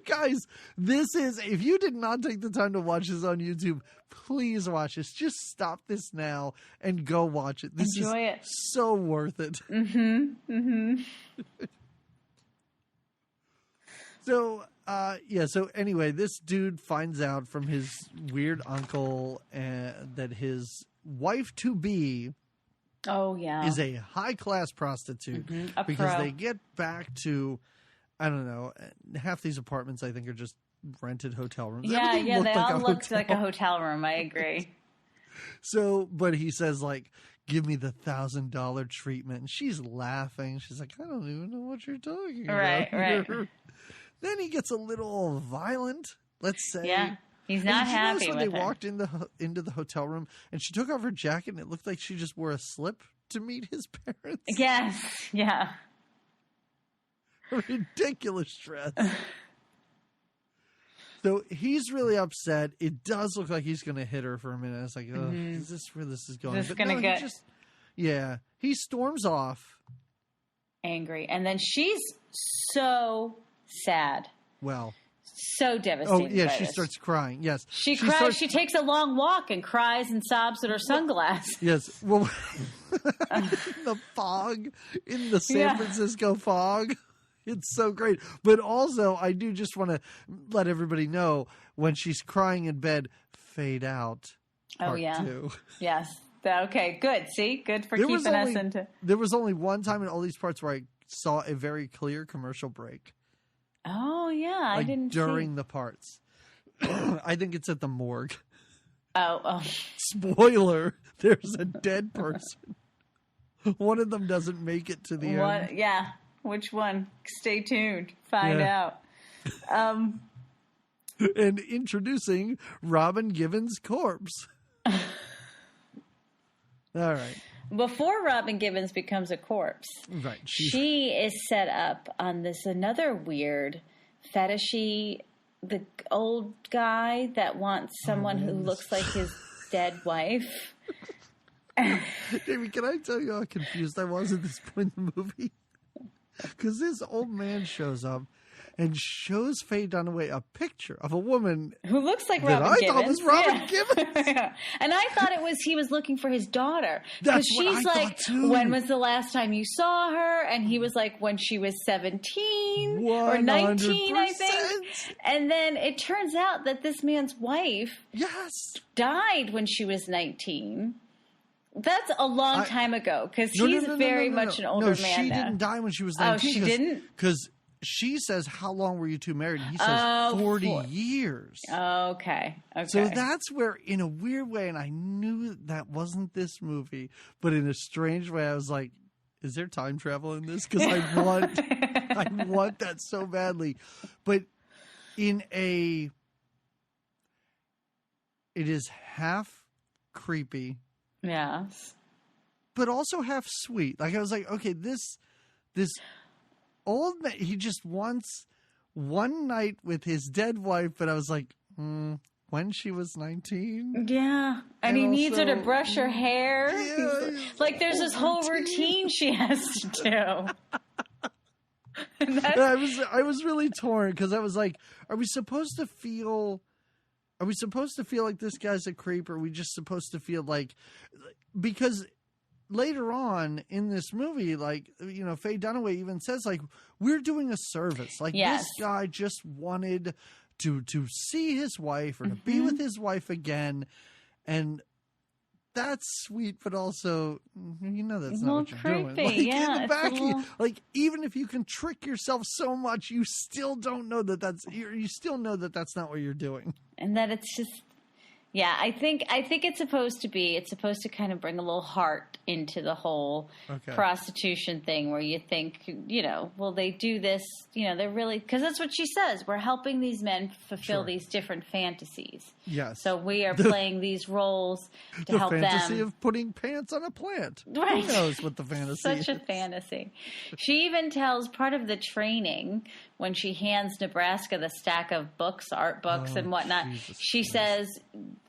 Speaker 2: Guys, if you did not take the time to watch this on YouTube, please watch this. Just stop this now and go watch it.
Speaker 3: Enjoy it.
Speaker 2: So worth it. So anyway, this dude finds out from his weird uncle that his wife-to-be is a high-class prostitute, because they get back to I don't know. Half these apartments, I think, are just rented hotel rooms.
Speaker 3: Yeah,
Speaker 2: Everything
Speaker 3: they all looked
Speaker 2: hotel.
Speaker 3: like a hotel room. I agree.
Speaker 2: So, but he says, like, give me the $1,000 treatment. And she's laughing. She's like, I don't even know what you're talking about.
Speaker 3: Right.
Speaker 2: Then he gets a little violent, let's say.
Speaker 3: Yeah, he's not happy
Speaker 2: when
Speaker 3: with
Speaker 2: they
Speaker 3: her.
Speaker 2: walked into the hotel room and she took off her jacket and it looked like she just wore a slip to meet his parents.
Speaker 3: Yes, yeah.
Speaker 2: A ridiculous dress. So he's really upset. It does look like he's going to hit her for a minute. It's like, oh, is this where this is going?
Speaker 3: Is this going to get...
Speaker 2: He storms off.
Speaker 3: Angry. And then she's so sad.
Speaker 2: Well.
Speaker 3: So devastated.
Speaker 2: Oh, yeah, she starts crying. Yes.
Speaker 3: She cries. She takes a long walk and cries and sobs at her sunglasses.
Speaker 2: Yes. Well, the fog, in the San Francisco fog. It's so great. But also, I do just want to let everybody know, when she's crying in bed, fade out. Part 2.
Speaker 3: Yes. Okay, good. See? Good for keeping us into...
Speaker 2: There was only one time in all these parts where I saw a very clear commercial break.
Speaker 3: Oh, yeah. I didn't
Speaker 2: during the parts. I think it's at the morgue.
Speaker 3: Oh.
Speaker 2: Spoiler. There's a dead person. One of them doesn't make it to the end.
Speaker 3: Yeah. Which one? Stay tuned. Find out.
Speaker 2: And introducing Robin Givens' corpse. All right.
Speaker 3: Before Robin Givens becomes a corpse,
Speaker 2: right,
Speaker 3: she is set up on this another weird fetishy, the old guy that wants someone who looks like his dead wife.
Speaker 2: David, can I tell you how confused I was at this point in the movie? Because this old man shows up and shows Faye Dunaway a picture of a woman
Speaker 3: who looks like Robin Givens.
Speaker 2: I thought was Robin Givens.
Speaker 3: Yeah. And I thought he was looking for his daughter. Because she's like, when was the last time you saw her? And he was like, when she was 17 or 19, I think. And then it turns out that this man's wife died when she was 19. That's a long time ago, because he's very much an older man.
Speaker 2: No, she didn't die when she was 19.
Speaker 3: Oh, she didn't?
Speaker 2: Because she says, how long were you two married? And he says, 40 years.
Speaker 3: Okay.
Speaker 2: So that's where, in a weird way, and I knew that wasn't this movie, but in a strange way, I was like, is there time travel in this? Because I want that so badly. But it is half creepy.
Speaker 3: Yes.
Speaker 2: But also half sweet. Like, I was like, okay, this old man, he just wants one night with his dead wife, but I was like, when she was 19?
Speaker 3: Yeah. And he needs her to brush her hair. Yeah, like, there's this whole routine she has to do.
Speaker 2: I was really torn, because I was like, are we supposed to feel like this guy's a creep, or are we just supposed to feel like, because later on in this movie, like, you know, Faye Dunaway even says, like, we're doing a service. Like, this guy just wanted to see his wife, or to be with his wife again. And that's sweet, but also, you know, that's not what you're doing. Like, in the back, like, even if you can trick yourself so much, you still don't know you still know that that's not what you're doing.
Speaker 3: And that it's just, I think it's supposed to kind of bring a little heart into the whole prostitution thing, where you think, you know, well, they do this, you know, they're really, because that's what she says. We're helping these men fulfill these different fantasies.
Speaker 2: Yes.
Speaker 3: So we are playing these roles to help them. The
Speaker 2: fantasy of putting pants on a plant.
Speaker 3: Right.
Speaker 2: Who knows what the fantasy is?
Speaker 3: Such a fantasy. She even tells part of the training, when she hands Nebraska the stack of books, art books and whatnot, she says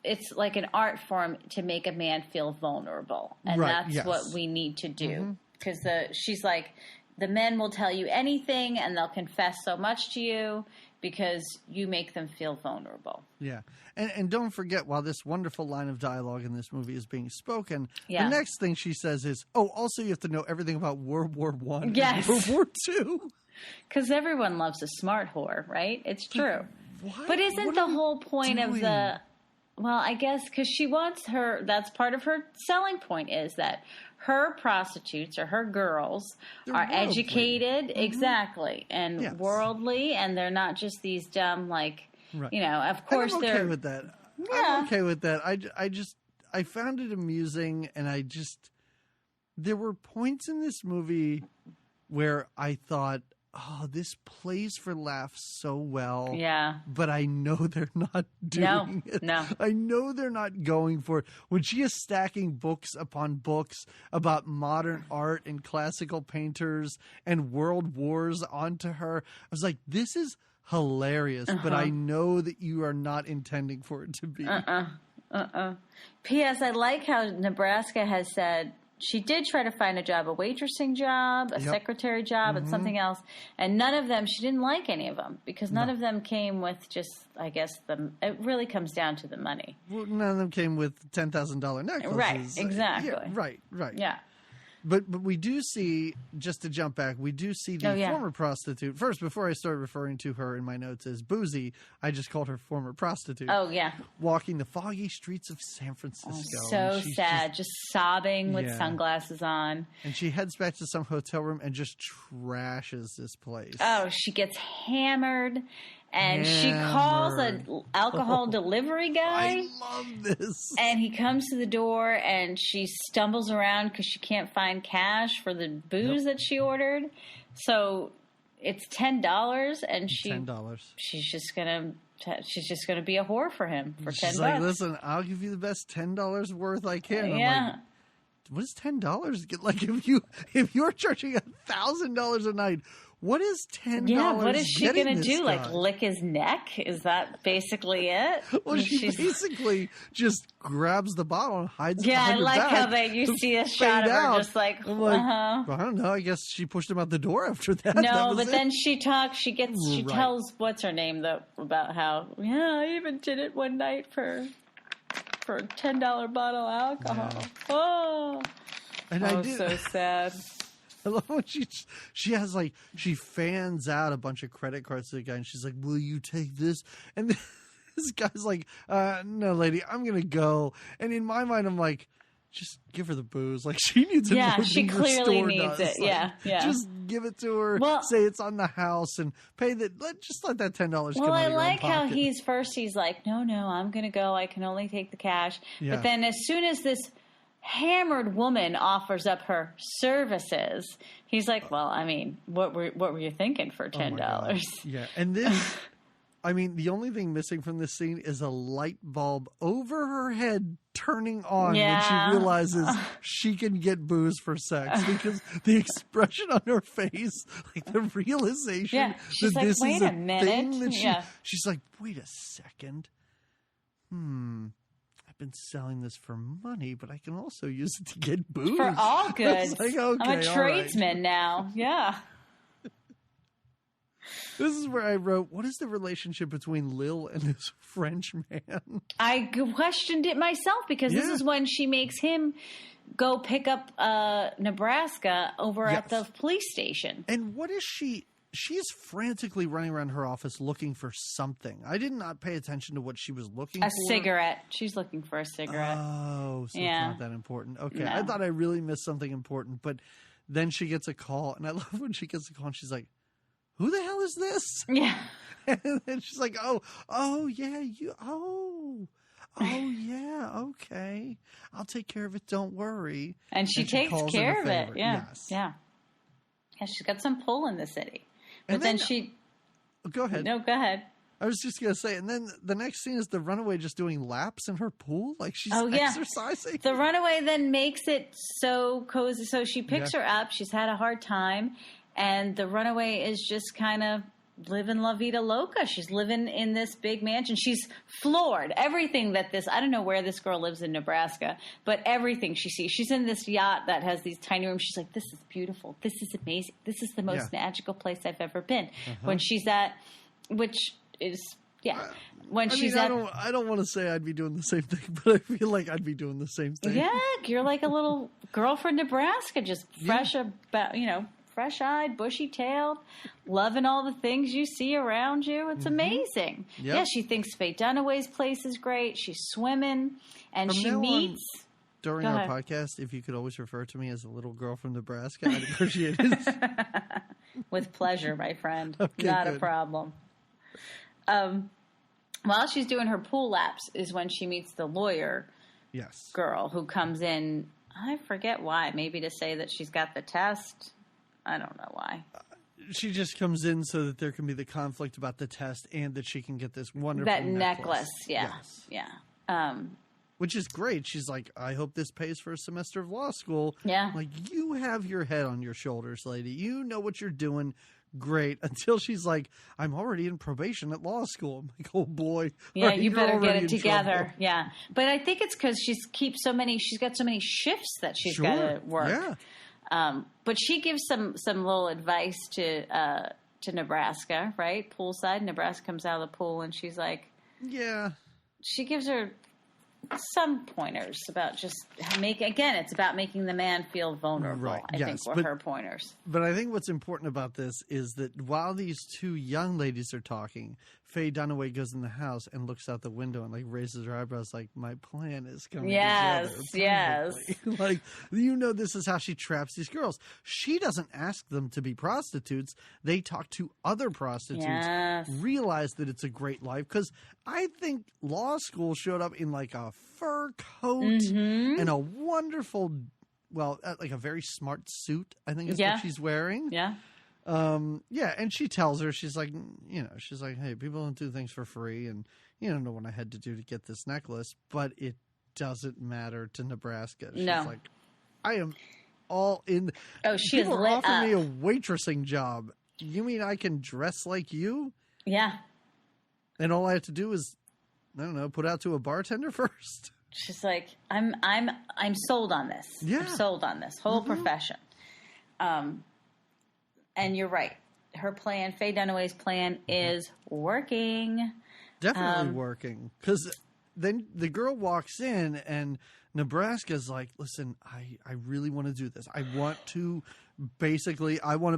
Speaker 3: it's like an art form to make a man feel vulnerable. And that's what we need to do. Because she's like, the men will tell you anything and they'll confess so much to you because you make them feel vulnerable.
Speaker 2: Yeah. And don't forget, while this wonderful line of dialogue in this movie is being spoken,
Speaker 3: the
Speaker 2: next thing she says is, also you have to know everything about World War I and World War II.
Speaker 3: Because everyone loves a smart whore, right? It's true. But isn't the whole point of the... Well, I guess because she wants that's part of her selling point, is that her prostitutes or her girls are
Speaker 2: worldly.
Speaker 3: Educated, exactly, and worldly, and they're not just these dumb, like, of course
Speaker 2: I'm okay with that.
Speaker 3: Yeah.
Speaker 2: I'm okay with that. I found it amusing, and there were points in this movie where I thought, oh, this plays for laughs so well.
Speaker 3: Yeah.
Speaker 2: But I know they're not doing it.
Speaker 3: No.
Speaker 2: I know they're not going for it. When she is stacking books upon books about modern art and classical painters and world wars onto her, I was like, this is hilarious, but I know that you are not intending for it to be.
Speaker 3: P.S. I like how Nebraska has said she did try to find a job, a waitressing job, a secretary job, and something else. And none of them, she didn't like any of them because none of them came with just, I guess, it really comes down to the money.
Speaker 2: Well, none of them came with $10,000 necklaces.
Speaker 3: Right, exactly.
Speaker 2: Yeah, right.
Speaker 3: Yeah.
Speaker 2: But we do see, just to jump back, we do see the former prostitute. First, before I start referring to her in my notes as Boozy, I just called her former prostitute.
Speaker 3: Oh, yeah.
Speaker 2: Walking the foggy streets of San Francisco.
Speaker 3: Oh, so sad. Just sobbing with sunglasses on.
Speaker 2: And she heads back to some hotel room and just trashes this place.
Speaker 3: Oh, she gets hammered. And she calls an alcohol delivery guy.
Speaker 2: I love this.
Speaker 3: And he comes to the door, and she stumbles around because she can't find cash for the booze that she ordered. So it's $10, and she's just gonna be a whore for him for $10.
Speaker 2: She's like, listen, I'll give you the best $10 worth I can.
Speaker 3: Yeah.
Speaker 2: I'm like, what is $10? Like if you're charging $1,000 a night. What is $10?
Speaker 3: Yeah, what is she going to do?
Speaker 2: Guy?
Speaker 3: Like lick his neck? Is that basically it?
Speaker 2: Well, she basically just grabs the bottle and hides it
Speaker 3: behind
Speaker 2: her back.
Speaker 3: Yeah, I like how you see a shot of her just like,
Speaker 2: I don't know. I guess she pushed him out the door after that.
Speaker 3: No, but then she talks. She tells what's her name about how I even did it one night for a $10 bottle of alcohol. Yeah. Oh, and I did. So sad.
Speaker 2: I love when she fans out a bunch of credit cards to the guy, and she's like, "Will you take this?" And this guy's like, "No, lady, I'm gonna go." And in my mind, I'm like, "Just give her the booze. Like she needs it.
Speaker 3: Yeah, she clearly needs it.
Speaker 2: Like,
Speaker 3: yeah.
Speaker 2: Just give it to her. Well, say it's on the house and pay that. Let that $10 come out of your own pocket. Well, I like
Speaker 3: how he's like, "No, I'm gonna go. I can only take the cash." Yeah. But then as soon as this hammered woman offers up her services, he's like, well, I mean, what were you thinking for $10?
Speaker 2: Yeah. And this, I mean, the only thing missing from this scene is a light bulb over her head turning on when she realizes she can get booze for sex, because the expression on her face, like the realization that
Speaker 3: like,
Speaker 2: this
Speaker 3: wait
Speaker 2: is
Speaker 3: a minute.
Speaker 2: thing that she's like, wait a second. Been selling this for money, but I can also use it to get booze
Speaker 3: for all goods.
Speaker 2: Like, okay,
Speaker 3: I'm a tradesman now. Yeah.
Speaker 2: This is where I wrote, what is the relationship between Lil and this French man? I
Speaker 3: questioned it myself because this is when she makes him go pick up Nebraska over at the police station.
Speaker 2: And what is she? She's frantically running around her office looking for something. I did not pay attention to what she was looking for.
Speaker 3: A cigarette. She's looking for a cigarette.
Speaker 2: Oh, so it's not that important. Okay. No. I thought I really missed something important. But then she gets a call. And I love when she gets a call and she's like, who the hell is this?
Speaker 3: Yeah.
Speaker 2: And then she's like, yeah, okay. I'll take care of it. Don't worry.
Speaker 3: And she takes care of it. Yeah. Yes. Yeah. Yeah, she's got some pull in the city. But then she...
Speaker 2: Go ahead.
Speaker 3: No, go ahead.
Speaker 2: I was just going to say, and then the next scene is the runaway just doing laps in her pool. Like she's exercising.
Speaker 3: The runaway then makes it so cozy. So she picks her up. She's had a hard time. And the runaway is just kind of living La Vida Loca. She's living in this big mansion. She's floored. Everything that I don't know where this girl lives in Nebraska, but everything she sees. She's in this yacht that has these tiny rooms. She's like, this is beautiful. This is amazing. This is the most magical place I've ever been. When she's at, which is, when she's at.
Speaker 2: I don't want to say I'd be doing the same thing, but I feel like I'd be doing the same thing.
Speaker 3: Yeah, you're like a little girl from Nebraska, just fresh-eyed, bushy-tailed, loving all the things you see around you. It's amazing. Yep. Yeah, she thinks Faye Dunaway's place is great. She's swimming, and she meets...
Speaker 2: during our podcast, if you could always refer to me as a little girl from Nebraska, I'd appreciate it.
Speaker 3: With pleasure, my friend.
Speaker 2: Okay,
Speaker 3: Not
Speaker 2: good.
Speaker 3: a problem. While she's doing her pool laps is when she meets the lawyer girl who comes in. I forget why. Maybe to say that she's got the test. I don't know why.
Speaker 2: She just comes in so that there can be the conflict about the test and that she can get this wonderful
Speaker 3: necklace. Yeah.
Speaker 2: Yes.
Speaker 3: Yeah.
Speaker 2: Which is great. She's like, I hope this pays for a semester of law school.
Speaker 3: Yeah.
Speaker 2: Like, you have your head on your shoulders, lady. You know what you're doing. Great. Until she's like, I'm already in probation at law school. I'm like, oh boy.
Speaker 3: Yeah, you better get it together. Trouble. Yeah. But I think it's because she's got so many shifts that she's got to work.
Speaker 2: Yeah.
Speaker 3: But she gives some little advice to Nebraska, right? Poolside. Nebraska comes out of the pool and she's like,
Speaker 2: yeah.
Speaker 3: She gives her some pointers about just it's about making the man feel vulnerable.
Speaker 2: Right.
Speaker 3: I think were her pointers.
Speaker 2: But I think what's important about this is that while these two young ladies are talking, Faye Dunaway goes in the house and looks out the window and like raises her eyebrows like, my plan is coming together.
Speaker 3: Yes.
Speaker 2: Like, this is how she traps these girls. She doesn't ask them to be prostitutes. They talk to other prostitutes, realize that it's a great life. Because I think law school showed up in like a fur coat and a wonderful, like a very smart suit, I think is what she's wearing.
Speaker 3: Yeah.
Speaker 2: And she tells her, she's like, hey, people don't do things for free. And you don't know what I had to do to get this necklace, but it doesn't matter to Nebraska. She's like, I am all in.
Speaker 3: Oh, she is lit up.
Speaker 2: People offer me a waitressing job. You mean I can dress like you?
Speaker 3: Yeah.
Speaker 2: And all I have to do is, I don't know, put out to a bartender first.
Speaker 3: She's like, I'm sold on this.
Speaker 2: Yeah.
Speaker 3: I'm sold on this whole profession. And you're right. Her plan, Faye Dunaway's plan, is working.
Speaker 2: Definitely working. Because then the girl walks in and Nebraska's like, listen, I really want to do this. I want to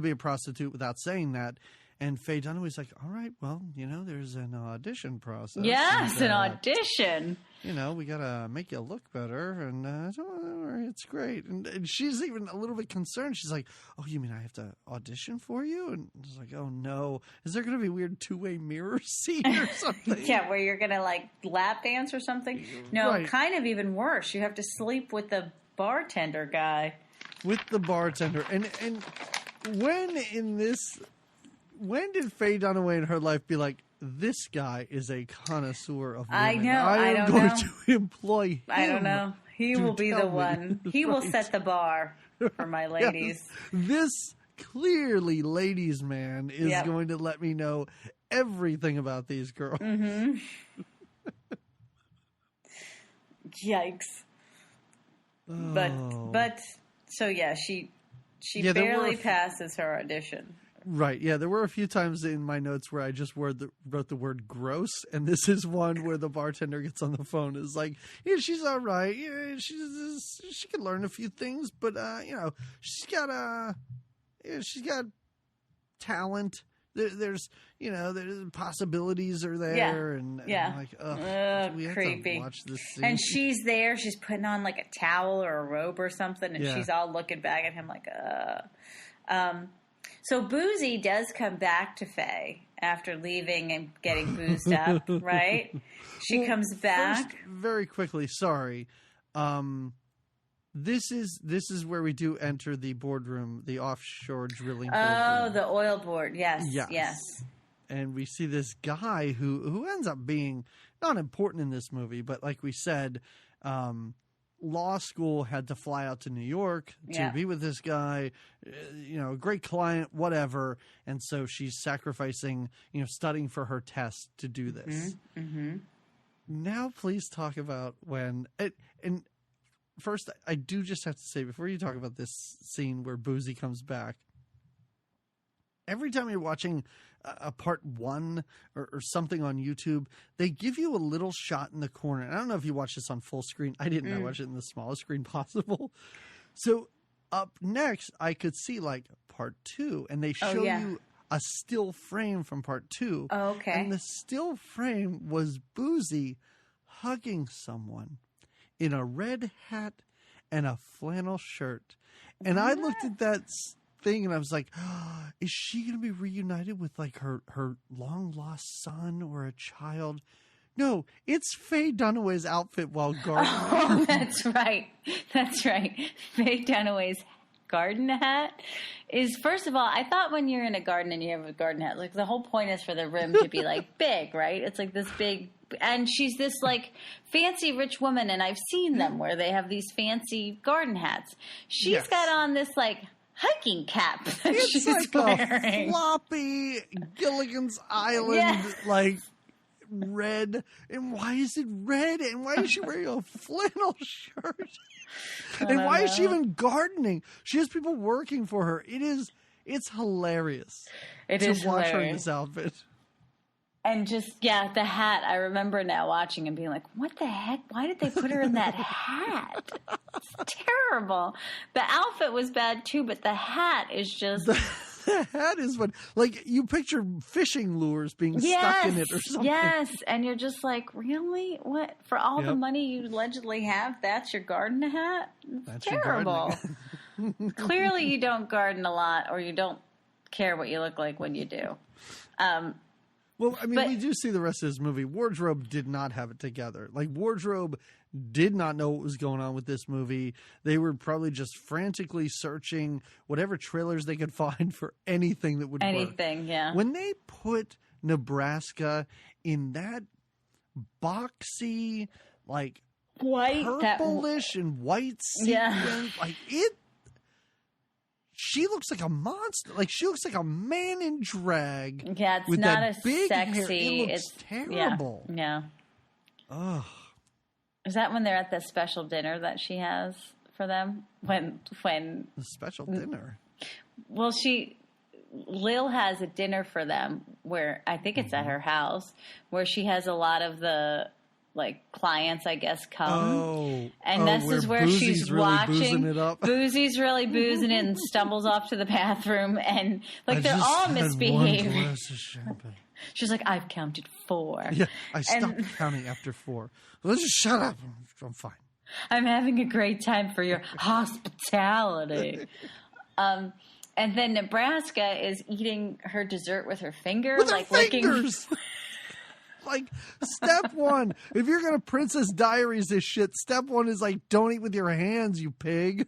Speaker 2: be a prostitute without saying that. And Faye Dunaway's like, all right, well, there's an audition process.
Speaker 3: Yes, an audition.
Speaker 2: We got to make you look better. And don't worry, it's great. And she's even a little bit concerned. She's like, oh, you mean I have to audition for you? And she's like, oh, no. Is there going to be a weird two-way mirror scene or something?
Speaker 3: Yeah, where you're going to, like, lap dance or something? No, kind of even worse. You have to sleep with the bartender guy.
Speaker 2: With the bartender. And when did Faye Dunaway in her life be like, this guy is a connoisseur of women?
Speaker 3: I know.
Speaker 2: I am going to employ him.
Speaker 3: I don't know. He will be the one. He will set the bar for my ladies.
Speaker 2: Yes. This clearly ladies man is going to let me know everything about these girls.
Speaker 3: Mm-hmm. Yikes.
Speaker 2: Oh.
Speaker 3: But so yeah, she barely passes her audition.
Speaker 2: Right, yeah. There were a few times in my notes where I just wrote the word gross, and this is one where the bartender gets on the phone and is like, yeah, she's all right. Yeah, she can learn a few things, but she's got talent. There's possibilities are there, and I'm like, we have
Speaker 3: creepy.
Speaker 2: to watch this scene.
Speaker 3: And she's there. She's putting on like a towel or a robe or something, and she's all looking back at him like, So Boozy does come back to Faye after leaving and getting boozed up, right? She comes back.
Speaker 2: First, very quickly, sorry. This is where we do enter the boardroom, the offshore drilling boardroom.
Speaker 3: Oh, the oil board. Yes.
Speaker 2: And we see this guy who ends up being not important in this movie, but like we said, law school had to fly out to New York to be with this guy, great client, whatever. And so she's sacrificing, studying for her test to do this.
Speaker 3: Mm-hmm.
Speaker 2: Now, please talk about when and first, I do just have to say, before you talk about this scene where Boozy comes back, every time you're watching a part one or something on YouTube, they give you a little shot in the corner. And I don't know if you watch this on full screen. I didn't. I watched it in the smallest screen possible. So up next, I could see like part two, and they show you a still frame from part two.
Speaker 3: Oh, okay.
Speaker 2: And the still frame was Boozy hugging someone in a red hat and a flannel shirt. And I looked at that thing and I was like, oh, is she going to be reunited with like her long lost son or a child? No, it's Faye Dunaway's outfit while gardening.
Speaker 3: Oh, that's right. That's right. Faye Dunaway's garden hat is, first of all, I thought when you're in a garden and you have a garden hat, like the whole point is for the rim to be like big, right? It's like this big, and she's this like fancy rich woman, and I've seen them where they have these fancy garden hats. She's got on this like hiking cap that she's
Speaker 2: like
Speaker 3: wearing.
Speaker 2: A floppy Gilligan's Island like red. And why is it red? And why is she wearing a flannel shirt? And why is she even gardening? She has people working for her. It's hilarious. To watch her in this outfit.
Speaker 3: And just, the hat. I remember now watching and being like, what the heck? Why did they put her in that hat? It's terrible. The outfit was bad too, but the hat is just...
Speaker 2: The hat is what, like, you picture fishing lures being stuck in it or something.
Speaker 3: Yes, and you're just like, really? What? For all the money you allegedly have, that's your garden hat? That's terrible. Clearly you don't garden a lot, or you don't care what you look like when you do.
Speaker 2: Well, I mean, we do see the rest of this movie. Wardrobe did not have it together. Like, Wardrobe did not know what was going on with this movie. They were probably just frantically searching whatever trailers they could find for anything that would work.
Speaker 3: Anything, yeah.
Speaker 2: When they put Nebraska in that boxy, like,
Speaker 3: white,
Speaker 2: purplish and white sequence, like, she looks like a monster. Like, she looks like a man in drag.
Speaker 3: Yeah, it's
Speaker 2: with
Speaker 3: not
Speaker 2: that
Speaker 3: as
Speaker 2: big
Speaker 3: sexy.
Speaker 2: Hair. It looks terrible.
Speaker 3: Yeah.
Speaker 2: Ugh.
Speaker 3: Is that when they're at the special dinner that she has for them? When
Speaker 2: the special dinner?
Speaker 3: Well, Lil has a dinner for them where I think it's at her house, where she has a lot of the like clients, I guess, come. And this is where she's
Speaker 2: really
Speaker 3: watching.
Speaker 2: Boozing it up.
Speaker 3: Boozy's really boozing it and stumbles off to the bathroom, and like they're all misbehaving.
Speaker 2: One glass of champagne.
Speaker 3: She's like, I've counted 4.
Speaker 2: Yeah, I stopped counting after 4. Let's just shut up. I'm fine.
Speaker 3: I'm having a great time for your hospitality. And then Nebraska is eating her dessert with her finger.
Speaker 2: With
Speaker 3: like
Speaker 2: her fingers! Like, step 1, if you're going to Princess Diaries this shit, step 1 is like, don't eat with your hands, you pig.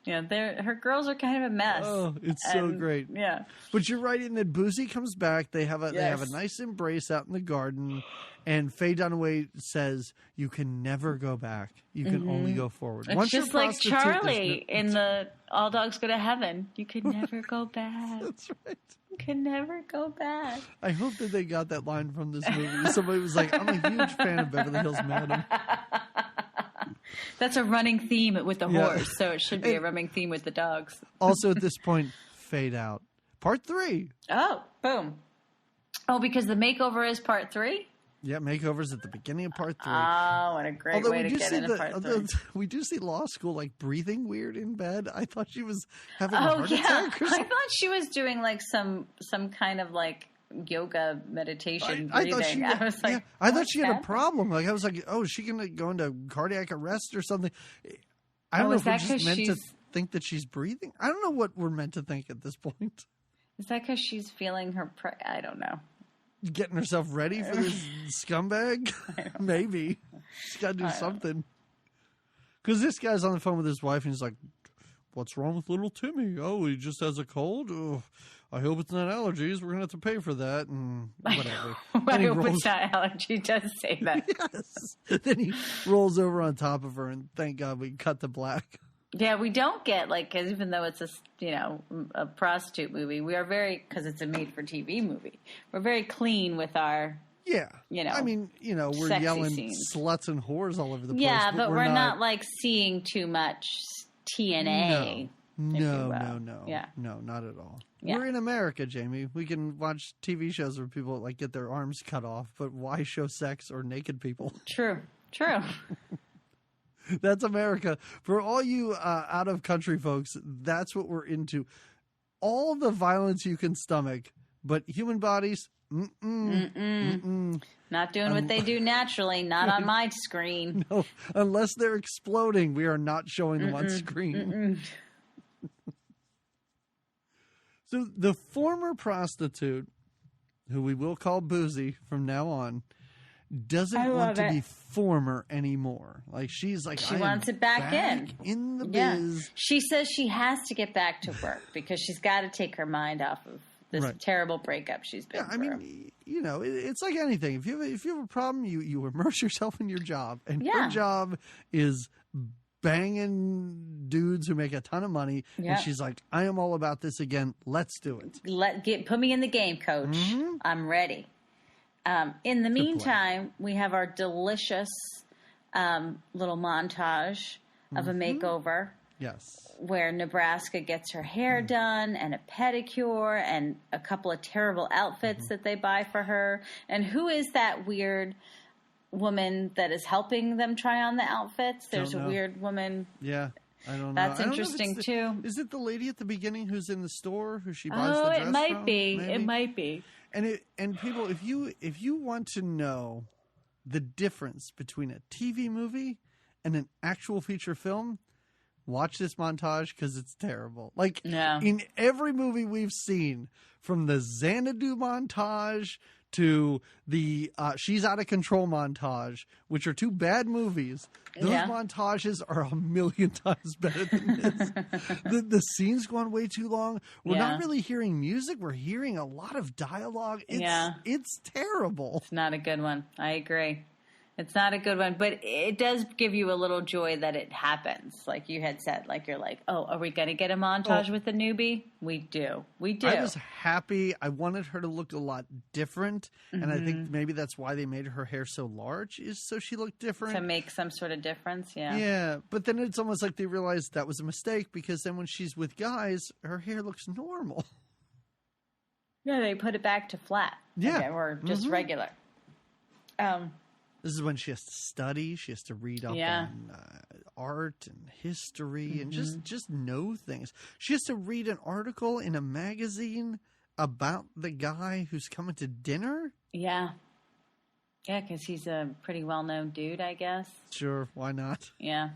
Speaker 3: Yeah, her girls are kind of a mess.
Speaker 2: Oh, it's so great.
Speaker 3: Yeah.
Speaker 2: But you're right in that Boozy comes back. They have a nice embrace out in the garden. And Faye Dunaway says, you can never go back. You can only go forward.
Speaker 3: It's
Speaker 2: Once
Speaker 3: just like Charlie in the All Dogs Go to Heaven. You can never go back.
Speaker 2: That's right.
Speaker 3: You can never go back.
Speaker 2: I hope that they got that line from this movie. Somebody was like, I'm a huge fan of Beverly Hills Madam.
Speaker 3: That's a running theme with the horse, so it should be a running theme with the dogs.
Speaker 2: Also, at this point, fade out. Part 3.
Speaker 3: Oh, boom. Oh, because the makeover is part 3?
Speaker 2: Yeah, makeovers at the beginning of part 3.
Speaker 3: Oh, what a great way to get into part 3.
Speaker 2: We do see Law School, like, breathing weird in bed. I thought she was having a heart attack or something.
Speaker 3: I thought she was doing, like, some kind of, like, yoga meditation breathing.
Speaker 2: I thought she had a problem. Like, I was like, oh, is she going to go into cardiac arrest or something? I don't know if we're just meant to think that she's breathing. I don't know what we're meant to think at this point.
Speaker 3: Is that because she's feeling her I don't know.
Speaker 2: Getting herself ready for this scumbag? Maybe. She's got to do something. Because this guy's on the phone with his wife and he's like, what's wrong with little Timmy? Oh, he just has a cold? Oh, I hope it's not allergies. We're going to have to pay for that and whatever.
Speaker 3: I hope it's not allergies. He does say that.
Speaker 2: Yes. Then he rolls over on top of her and thank God we cut to black.
Speaker 3: Yeah, we don't get, like, cause even though it's a prostitute movie, we are because it's a made-for-TV movie, we're very clean with our, I mean, we're yelling
Speaker 2: scenes. Sluts and whores all over the place.
Speaker 3: Yeah, but we're not, like, seeing too much TNA.
Speaker 2: No.
Speaker 3: Yeah.
Speaker 2: No, not at all.
Speaker 3: Yeah.
Speaker 2: We're in America, Jamie. We can watch TV shows where people, like, get their arms cut off, but why show sex or naked people?
Speaker 3: True.
Speaker 2: That's America. For all you out-of-country folks, that's what we're into. All the violence you can stomach, but human bodies,
Speaker 3: Not doing what they do naturally. Not on my screen.
Speaker 2: No, unless they're exploding, we are not showing them on screen. So the former prostitute, who we will call Boozy from now on, doesn't want to be former anymore. Like she
Speaker 3: wants it back
Speaker 2: in the biz.
Speaker 3: She says she has to get back to work because she's got to take her mind off of this terrible breakup she's been through. I mean,
Speaker 2: it's like anything. If you have a problem, you immerse yourself in your job, and her job is banging dudes who make a ton of money. And she's like, I am all about this again. Let's do it.
Speaker 3: Put me in the game, coach. I'm ready. In the meantime, we have our delicious little montage of a makeover.
Speaker 2: Yes.
Speaker 3: Where Nebraska gets her hair done and a pedicure and a couple of terrible outfits that they buy for her. And who is that weird woman that is helping them try on the outfits? There's a weird woman.
Speaker 2: Yeah. I don't know.
Speaker 3: That's interesting too.
Speaker 2: Is it the lady at the beginning who's in the store who she buys the dress from?
Speaker 3: It might be. Maybe? It might be.
Speaker 2: And people, if you want to know the difference between a TV movie and an actual feature film, watch this montage because it's terrible. Like in every movie we've seen, from the Xanadu montage to the She's Out of Control montage, which are two bad movies, those montages are a million times better than this. The scenes go on way too long. We're not really hearing music. We're hearing a lot of dialogue. It's terrible.
Speaker 3: It's not a good one. I agree. It's not a good one, but it does give you a little joy that it happens. Like you had said, like you're like, oh, are we going to get a montage with the newbie? We do.
Speaker 2: I was happy. I wanted her to look a lot different. And I think maybe that's why they made her hair so large, is so she looked different.
Speaker 3: To make some sort of difference,
Speaker 2: Yeah, but then it's almost like they realized that was a mistake, because then when she's with guys, her hair looks normal.
Speaker 3: Yeah, they put it back to flat.
Speaker 2: Yeah.
Speaker 3: Or just regular.
Speaker 2: This is when she has to study. She has to read up on art and history and just know things. She has to read an article in a magazine about the guy who's coming to dinner.
Speaker 3: Yeah. Yeah, because he's a pretty well-known dude, I guess.
Speaker 2: Sure, why not?
Speaker 3: Yeah.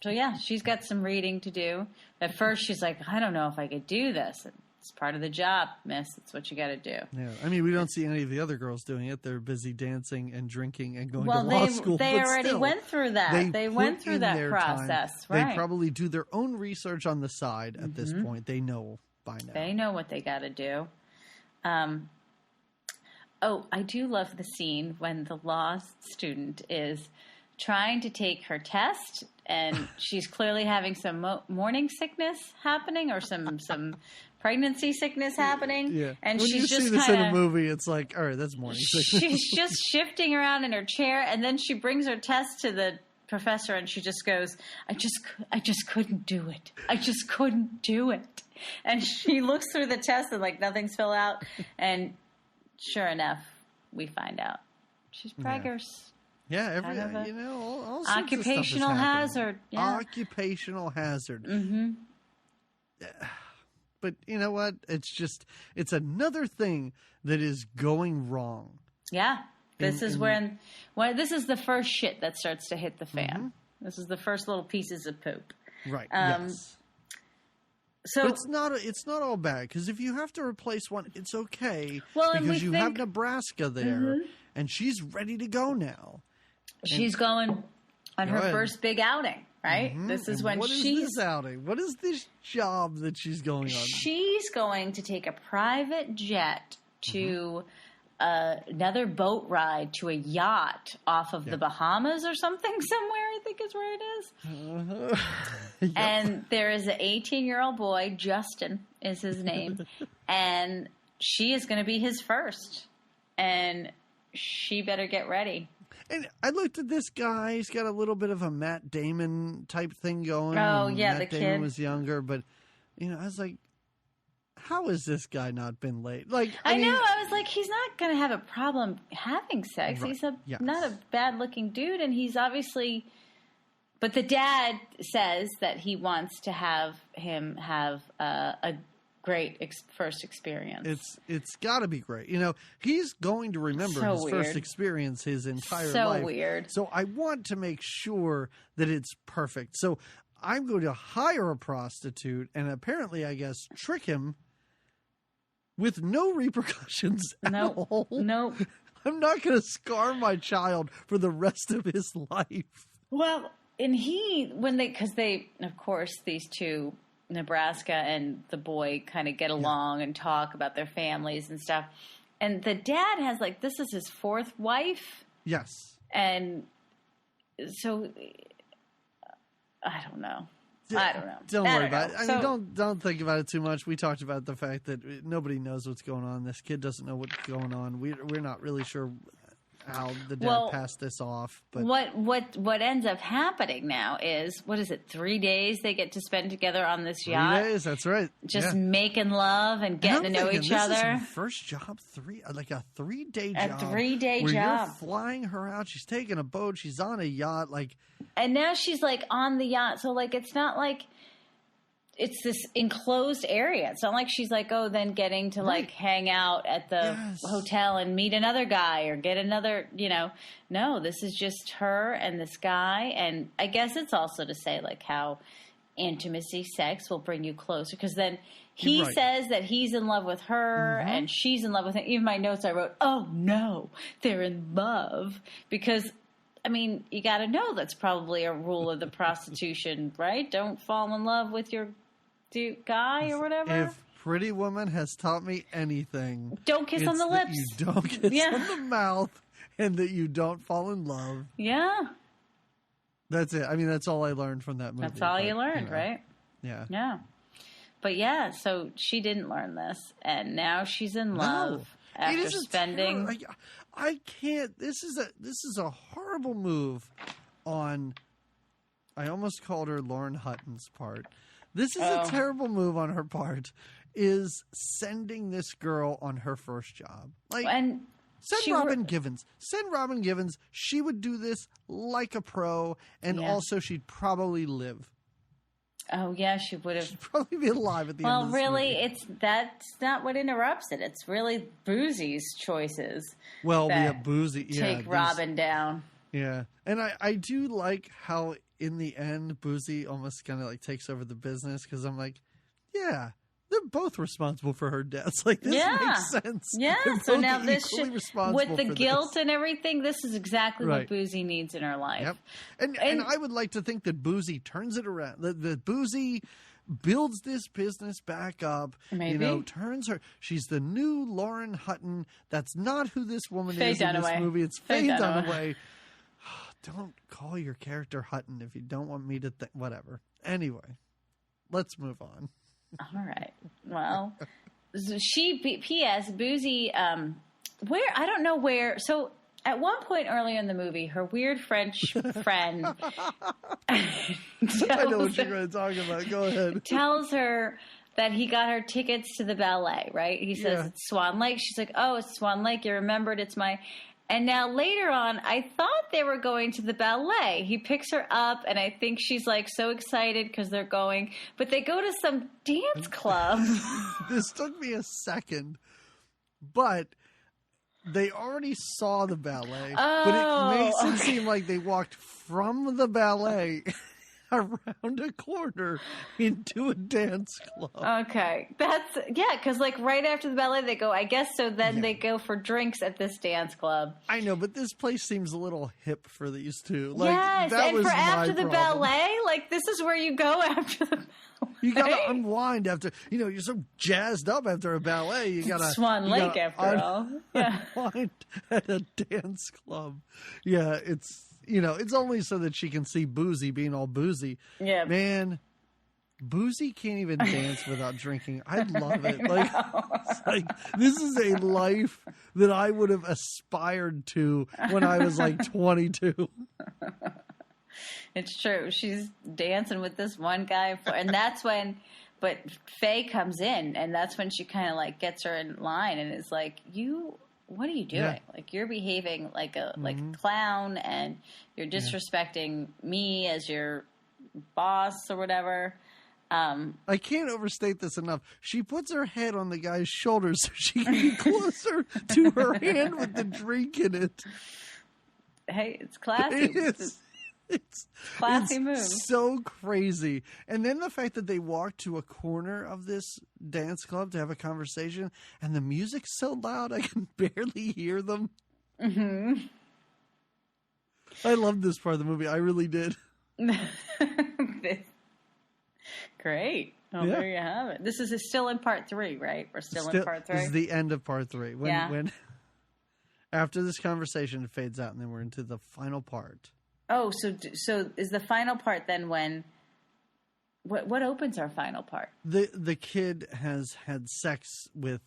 Speaker 3: So, she's got some reading to do. At first, she's like, I don't know if I could do this. It's part of the job, miss. It's what you got to do.
Speaker 2: Yeah, I mean, we don't see any of the other girls doing it. They're busy dancing and drinking and going to law school.
Speaker 3: They already went through that. They went through that process, right?
Speaker 2: They probably do their own research on the side at this point. They know by now.
Speaker 3: They know what they got to do. I do love the scene when the law student is trying to take her test, and she's clearly having some morning sickness happening, or some pregnancy sickness happening.
Speaker 2: Yeah.
Speaker 3: And
Speaker 2: when
Speaker 3: she's
Speaker 2: you
Speaker 3: just
Speaker 2: see this in a movie, it's like, all right, that's morning sickness.
Speaker 3: She's just shifting around in her chair, and then she brings her test to the professor, and she just goes, I just couldn't do it. I just couldn't do it. And she looks through the test and like nothing's filled out. And sure enough, we find out she's preggers.
Speaker 2: Yeah, all
Speaker 3: occupational hazard. Yeah.
Speaker 2: Occupational hazard. But you know what? It's another thing that is going wrong.
Speaker 3: Yeah. This is when this is the first shit that starts to hit the fan. This is the first little pieces of poop.
Speaker 2: Right. Yes. So but it's not all bad, because if you have to replace one, it's okay.
Speaker 3: Well,
Speaker 2: because you have Nebraska there, and she's ready to go now.
Speaker 3: She's going on her first big outing, right? This is when
Speaker 2: what is this outing? What is this job that she's going on?
Speaker 3: She's going to take a private jet to another boat ride to a yacht off of the Bahamas or something somewhere, I think is where it is. Yep. And there is an 18-year-old boy, Justin is his name, and she is going to be his first. And she better get ready.
Speaker 2: And I looked at this guy. He's got a little bit of a Matt Damon type thing going.
Speaker 3: Oh, yeah,
Speaker 2: Matt Damon was younger, but, I was like, how has this guy not been late? Like, I mean,
Speaker 3: I was like, he's not going to have a problem having sex.
Speaker 2: Right.
Speaker 3: He's not a bad-looking dude, and he's obviously... But the dad says that he wants to have him have a great first experience.
Speaker 2: It's got to be great. You know, he's going to remember his first experience his entire life.
Speaker 3: So weird.
Speaker 2: So I want to make sure that it's perfect. So I'm going to hire a prostitute and apparently, I guess, trick him with no repercussions at all.
Speaker 3: Nope.
Speaker 2: I'm not going to scar my child for the rest of his life.
Speaker 3: Well, and because of course, these two, Nebraska and the boy, kind of get along and talk about their families and stuff. And the dad has this is his fourth wife.
Speaker 2: Yes.
Speaker 3: And so I don't know.
Speaker 2: Don't worry about it. I mean, don't think about it too much. We talked about the fact that nobody knows what's going on. This kid doesn't know what's going on. We're not really sure how the dad passed this off. But
Speaker 3: what ends up happening now is, 3 days they get to spend together on this yacht?
Speaker 2: 3 days, that's right.
Speaker 3: Just making love and getting to know each other.
Speaker 2: This is first job, a 3-day job.
Speaker 3: A 3-day
Speaker 2: where
Speaker 3: job.
Speaker 2: You're flying her out. She's taking a boat. She's on a yacht.
Speaker 3: And now she's on the yacht. So it's not like it's this enclosed area. It's not like she's then getting to hang out at the hotel and meet another guy or get another, no, this is just her and this guy. And I guess it's also to say how intimacy, sex will bring you closer. Because then he says that he's in love with her and she's in love with him. Even my notes I wrote, oh no, they're in love. Because I mean, you got to know that's probably a rule of the prostitution, right? Don't fall in love with your guy or whatever.
Speaker 2: If Pretty Woman has taught me anything,
Speaker 3: don't kiss on the lips.
Speaker 2: You don't kiss on the mouth, and that you don't fall in love.
Speaker 3: Yeah,
Speaker 2: that's it. I mean, that's all I learned from that movie.
Speaker 3: That's all you learned, right?
Speaker 2: Yeah.
Speaker 3: Yeah. But yeah, so she didn't learn this, and now she's in love after spending.
Speaker 2: I can't. This is a horrible move on. I almost called her Lauren Hutton's part. This is a terrible move on her part. Is sending this girl on her first job. Send Robin Givens. Send Robin Givens. She would do this like a pro, and also she'd probably live.
Speaker 3: Oh yeah, she would have.
Speaker 2: She'd probably be alive at the end of this movie.
Speaker 3: That's not what interrupts it. It's really Boozy's choices.
Speaker 2: Well, Boozy
Speaker 3: take Robin down.
Speaker 2: Yeah, and I do like how in the end Boozy almost kind of takes over the business because I'm like, yeah. They're both responsible for her deaths. This makes sense.
Speaker 3: Yeah, so now this should, with the guilt
Speaker 2: this.
Speaker 3: And everything, this is exactly what Boozy needs in her life.
Speaker 2: Yep. And I would like to think that Boozy turns it around. That Boozy builds this business back up.
Speaker 3: Maybe.
Speaker 2: Turns her. She's the new Lauren Hutton. That's not who this woman
Speaker 3: Faye
Speaker 2: is
Speaker 3: Dunaway.
Speaker 2: In this movie. It's Faye Dunaway. Don't call your character Hutton if you don't want me to think. Whatever. Anyway, let's move on.
Speaker 3: All right. Well, P.S. Boozy, where, I don't know where. So at one point earlier in the movie, her weird French friend.
Speaker 2: I know what you're going to talk about. Go ahead.
Speaker 3: Tells her that he got her tickets to the ballet, right? He says it's Swan Lake. She's like, oh, it's Swan Lake. You remembered. It's my. And now later on, I thought they were going to the ballet. He picks her up, and I think she's so excited because they're going. But they go to some dance club.
Speaker 2: This took me a second, but they already saw the ballet.
Speaker 3: Oh,
Speaker 2: but it makes it seem like they walked from the ballet around a corner into a dance club.
Speaker 3: Okay. Because right after the ballet they go, I guess, so then they go for drinks at this dance club.
Speaker 2: I know, but this place seems a little hip for these two.
Speaker 3: Yes,
Speaker 2: that
Speaker 3: and
Speaker 2: was
Speaker 3: for after the
Speaker 2: problem.
Speaker 3: Ballet, this is where you go after the ballet.
Speaker 2: You gotta unwind after, you're so jazzed up after a ballet. You gotta
Speaker 3: Swan Lake after all. Yeah.
Speaker 2: Unwind at a dance club. Yeah, it's only so that she can see Boozy being all boozy.
Speaker 3: Yeah.
Speaker 2: Man, Boozy can't even dance without drinking. I love it. This is a life that I would have aspired to when I was 22.
Speaker 3: It's true. She's dancing with this one guy, and that's when. But Faye comes in, and that's when she kind of gets her in line, and is like, "You, what are you doing?
Speaker 2: Yeah.
Speaker 3: You're behaving like a clown, and you're disrespecting me as your boss or whatever."
Speaker 2: I can't overstate this enough. She puts her head on the guy's shoulder so she can get closer to her hand with the drink in it.
Speaker 3: Hey, it's classy.
Speaker 2: It's
Speaker 3: classy move.
Speaker 2: So crazy. And then the fact that they walk to a corner of this dance club to have a conversation, and the music's so loud I can barely hear them.
Speaker 3: Mm-hmm.
Speaker 2: I loved this part of the movie. I really did.
Speaker 3: Great. Oh, yeah. There you have it. This is still in part 3, right? We're still in part 3?
Speaker 2: This is the end of part 3. When after this conversation, it fades out, and then we're into the final part.
Speaker 3: Oh, so is the final part then when... What opens our final part?
Speaker 2: The kid has had sex with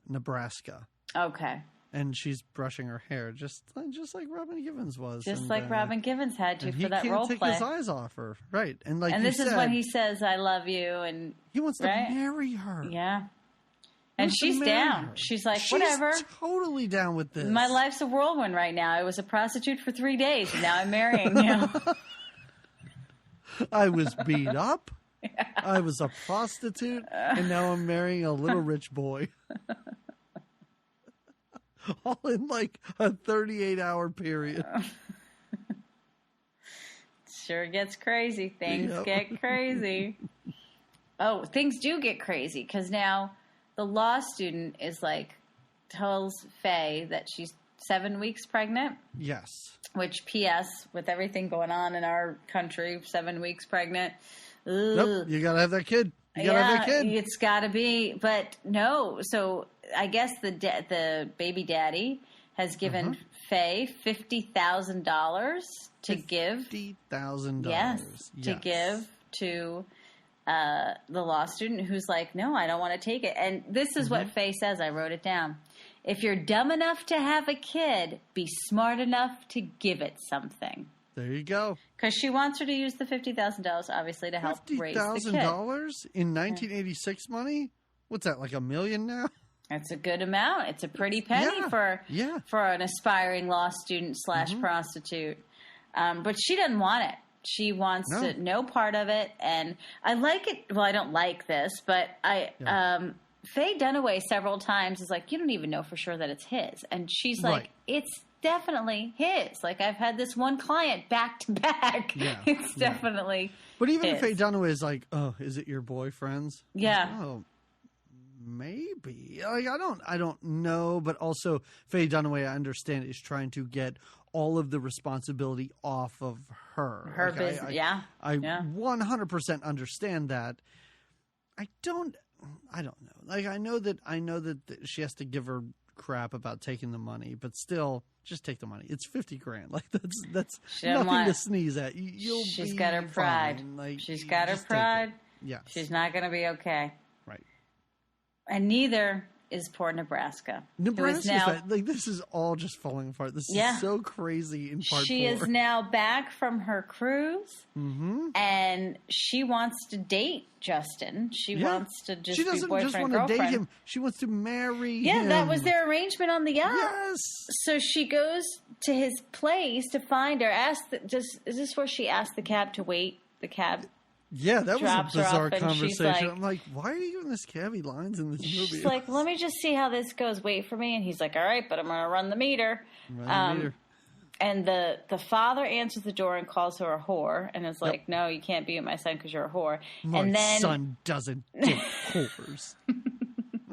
Speaker 2: Nebraska.
Speaker 3: Okay.
Speaker 2: And she's brushing her hair, just like Robin Givens was.
Speaker 3: Just like Robin Givens had to for that role play.
Speaker 2: He can't take his eyes off her. Right. And
Speaker 3: this is when he says, I love you. And
Speaker 2: he wants to marry her.
Speaker 3: Yeah. And she's down. She's like, whatever.
Speaker 2: She's totally down with this.
Speaker 3: My life's a whirlwind right now. I was a prostitute for 3 days, and now I'm marrying you.
Speaker 2: I was beat up. Yeah. I was a prostitute, and now I'm marrying a little rich boy. All in like a 38-hour period.
Speaker 3: Sure gets crazy. Things get crazy. Oh, things do get crazy because now the law student is like tells Faye that she's 7 weeks pregnant.
Speaker 2: Yes.
Speaker 3: Which, P.S., with everything going on in our country, 7 weeks pregnant. Ugh.
Speaker 2: Nope, you gotta have that kid. You gotta have that kid. It's
Speaker 3: gotta be, but no. So I guess the baby daddy has given Faye $50,000 to give.
Speaker 2: $50,000.
Speaker 3: Yes, to give to the law student who's like, no, I don't want to take it. And this is what Faye says. I wrote it down. If you're dumb enough to have a kid, be smart enough to give it something.
Speaker 2: There you go.
Speaker 3: Because she wants her to use the $50,000, obviously, to help raise the kid.
Speaker 2: $50,000 in 1986 money? What's that, like $1 million now?
Speaker 3: That's a good amount. It's a pretty penny for an aspiring law student / prostitute. But she doesn't want it. She wants to no part of it. And I like it. Well, I don't like this, but Faye Dunaway several times is like, you don't even know for sure that it's his. And she's like, it's definitely his. Like, I've had this one client back to back. Yeah, it's definitely
Speaker 2: But even if Faye Dunaway is like, oh, is it your boyfriend's?
Speaker 3: Yeah.
Speaker 2: Like, oh, maybe. Like, I don't know. But also, Faye Dunaway, I understand, is trying to get all of the responsibility off of her.
Speaker 3: Her business,
Speaker 2: I 100% understand that. I don't know. Like, I know that she has to give her crap about taking the money, but still, just take the money. It's $50,000. Like, that's nothing to sneeze at.
Speaker 3: She's got her pride. Like, she's got her pride.
Speaker 2: Yes.
Speaker 3: She's not going to be okay.
Speaker 2: Right.
Speaker 3: And neither is poor Nebraska.
Speaker 2: This is all just falling apart. This is so crazy in part 4.
Speaker 3: She is now back from her cruise, and she wants to date Justin. She wants to just be boyfriend, girlfriend. She doesn't just want to date him.
Speaker 2: She wants to marry him.
Speaker 3: Yeah, that was their arrangement on the yacht.
Speaker 2: Yes.
Speaker 3: So she goes to his place to find her. Is this where she asked the cab to wait? The cab.
Speaker 2: Yeah, that was a bizarre conversation. I'm like, why are you giving this cabbie lines in this movie?
Speaker 3: She's like, let me just see how this goes. Wait for me. And he's like, all right, but I'm going to run the meter. And the father answers the door and calls her a whore and is like, no, you can't be with my son because you're a whore.
Speaker 2: My son doesn't date whores.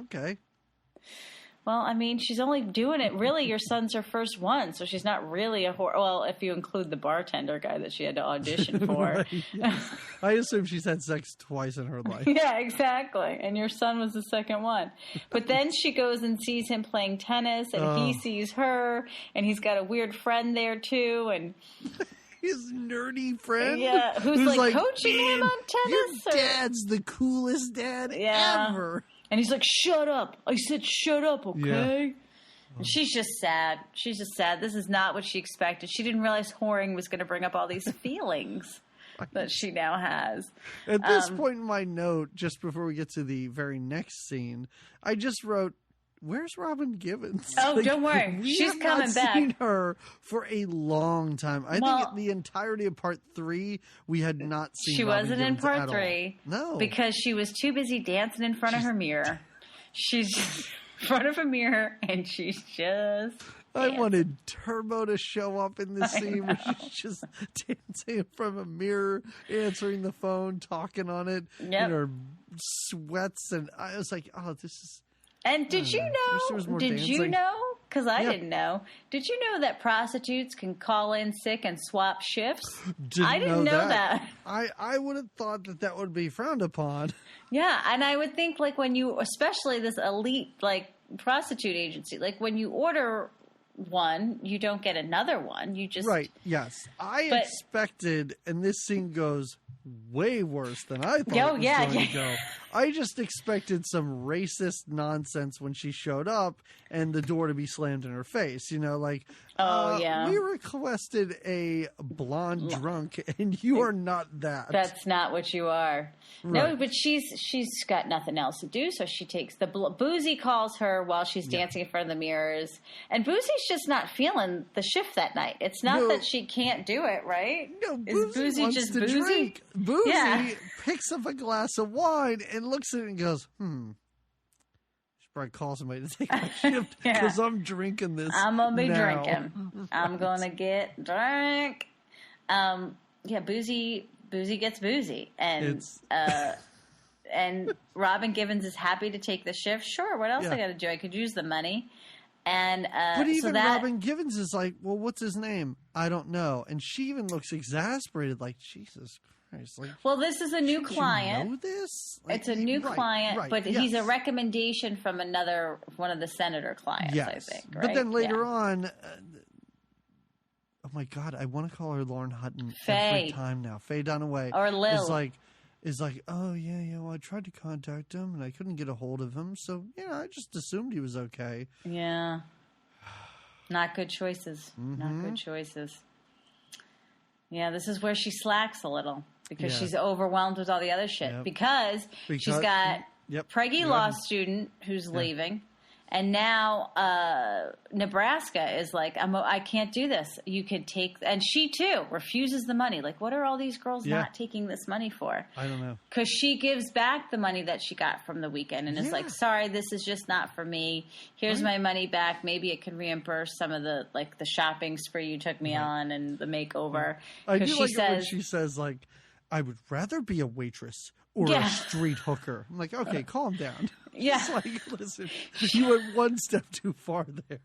Speaker 2: Okay.
Speaker 3: Well, I mean, she's only doing it. Really, your son's her first one, so she's not really a whore. Well, if you include the bartender guy that she had to audition for.
Speaker 2: Right, yes. I assume she's had sex twice in her life.
Speaker 3: Yeah, exactly. And your son was the second one. But then she goes and sees him playing tennis, and he sees her, and he's got a weird friend there, too, and...
Speaker 2: His nerdy friend?
Speaker 3: Yeah, who's like coaching him on tennis?
Speaker 2: Your dad's the coolest dad ever.
Speaker 3: And he's like, shut up. I said shut up, okay? Yeah. And she's just sad. She's just sad. This is not what she expected. She didn't realize whoring was going to bring up all these feelings that she now has.
Speaker 2: At this point in my note, just before we get to the very next scene, I just wrote, where's Robin Givens?
Speaker 3: Oh, don't worry. She's coming back.
Speaker 2: Seen her for a long time. I think the entirety of part 3, we had not seen
Speaker 3: She
Speaker 2: Robin
Speaker 3: wasn't
Speaker 2: Givens
Speaker 3: in part
Speaker 2: at
Speaker 3: 3.
Speaker 2: All. No.
Speaker 3: Because she was too busy dancing in front of her mirror. She's just in front of a mirror, and she's just...
Speaker 2: I wanted Turbo to show up in this scene where she's just dancing in front of a mirror, answering the phone, talking on it in her sweats. And I was like, oh, this is...
Speaker 3: And did you know? Did you know? Because I didn't know. Did you know that prostitutes can call in sick and swap shifts? I didn't know that.
Speaker 2: I would have thought that would be frowned upon.
Speaker 3: Yeah, and I would think like when you, especially this elite like prostitute agency, like when you order one, you don't get another one. You just
Speaker 2: Yes, I expected, and this scene goes way worse than I thought it was going to go. I just expected some racist nonsense when she showed up and the door to be slammed in her face. You know, like, we requested a blonde drunk, and you are not that.
Speaker 3: That's not what you are. Right. No, but she's got nothing else to do, so she takes the Boozy calls her while she's dancing in front of the mirrors, and Boozy's just not feeling the shift that night. It's not that she can't do it, right?
Speaker 2: No, Boozy wants to drink. Boozy picks up a glass of wine and looks at it and goes, should probably call somebody to take my shift because I'm drinking this.
Speaker 3: I'm going to be drinking. I'm going to get drunk. Boozy gets boozy. And and Robin Givens is happy to take the shift. Sure, what else I got to do? I could use the money. And
Speaker 2: but even Robin Givens is like, well, what's his name? I don't know. And she even looks exasperated, like, Jesus Christ. Like,
Speaker 3: well, this is a new client.
Speaker 2: You know this? Like,
Speaker 3: it's a new client, but he's a recommendation from one of the senator clients, I think. Right?
Speaker 2: But then later on, oh my God, I want to call her Lauren Hutton every time now. Faye Dunaway.
Speaker 3: Or Lil.
Speaker 2: Is like, oh, well, I tried to contact him, and I couldn't get a hold of him, so, I just assumed he was okay.
Speaker 3: Yeah. Not good choices. Not good choices. Yeah, this is where she slacks a little, because she's overwhelmed with all the other shit. Because she's got preggy law student who's leaving, and now Nebraska is like, I can't do this. You could take, and she too refuses the money. Like, what are all these girls not taking this money for?
Speaker 2: I don't know.
Speaker 3: Because she gives back the money that she got from the weekend and is like, sorry, this is just not for me. Here's my money back. Maybe it can reimburse some of the the shopping spree you took me on and the makeover.
Speaker 2: I do like it when she says, like, I would rather be a waitress or a street hooker. I'm like, okay, calm down.
Speaker 3: Yeah.
Speaker 2: It's like, listen, you went one step too far there.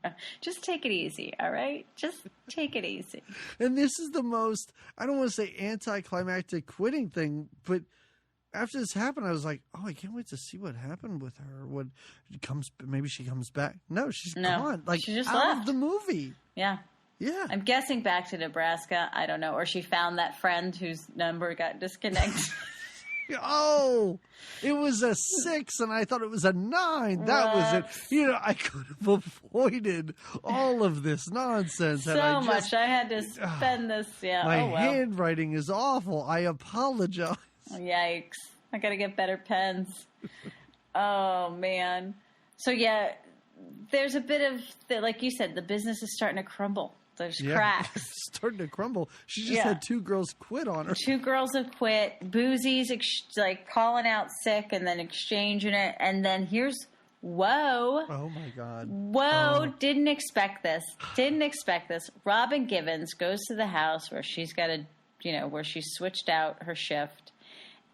Speaker 3: Yeah. Just take it easy, all right? Just take it easy.
Speaker 2: And this is the most, I don't want to say anticlimactic quitting thing, but after this happened, I was like, oh, I can't wait to see what happened with her. When she comes, maybe she comes back. No, she's gone. Like, she just left of the movie.
Speaker 3: Yeah.
Speaker 2: Yeah.
Speaker 3: I'm guessing back to Nebraska. I don't know. Or she found that friend whose number got disconnected.
Speaker 2: Oh, it was a 6 and I thought it was a 9. That was it. I could have avoided all of this nonsense.
Speaker 3: So much. I had to spend this. Yeah.
Speaker 2: My handwriting is awful. I apologize.
Speaker 3: Yikes. I got to get better pens. Oh, man. So, there's a bit of, like you said, the business is starting to crumble. There's cracks.
Speaker 2: Starting to crumble. She just had 2 girls quit on her.
Speaker 3: 2 girls have quit. Boozy's calling out sick and then exchanging it. And then here's, whoa.
Speaker 2: Oh, my God.
Speaker 3: Whoa. Didn't expect this. Robin Givens goes to the house where she's got where she's switched out her shift.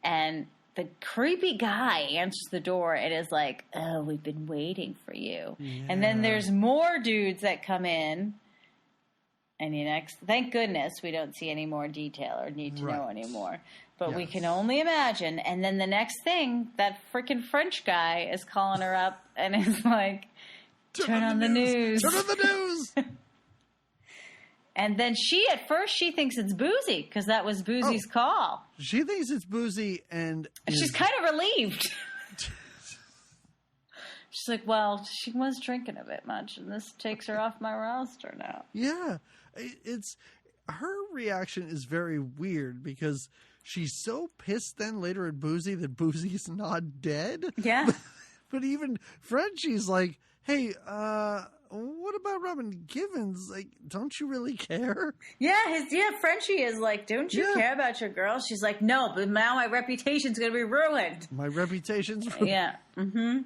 Speaker 3: And the creepy guy answers the door and is like, oh, we've been waiting for you. Yeah. And then there's more dudes that come in. And thank goodness we don't see any more detail or need to know anymore. But we can only imagine. And then the next thing, that freaking French guy is calling her up and is like, turn on the news.
Speaker 2: Turn on the news.
Speaker 3: And then at first she thinks it's Boozy because that was Boozy's call.
Speaker 2: She thinks it's Boozy and
Speaker 3: she's kind of relieved. She's like, well, she was drinking a bit much, and this takes her off my roster now.
Speaker 2: Yeah. It's her reaction is very weird because she's so pissed then later at Boozy that Boozy's not dead.
Speaker 3: Yeah.
Speaker 2: But even Frenchie's like, hey, what about Robin Givens? Like, don't you really care?
Speaker 3: Yeah, Frenchie is like, don't you care about your girl? She's like, no, but now my reputation's going to be ruined.
Speaker 2: My reputation's ruined.
Speaker 3: Yeah. Mm-hmm.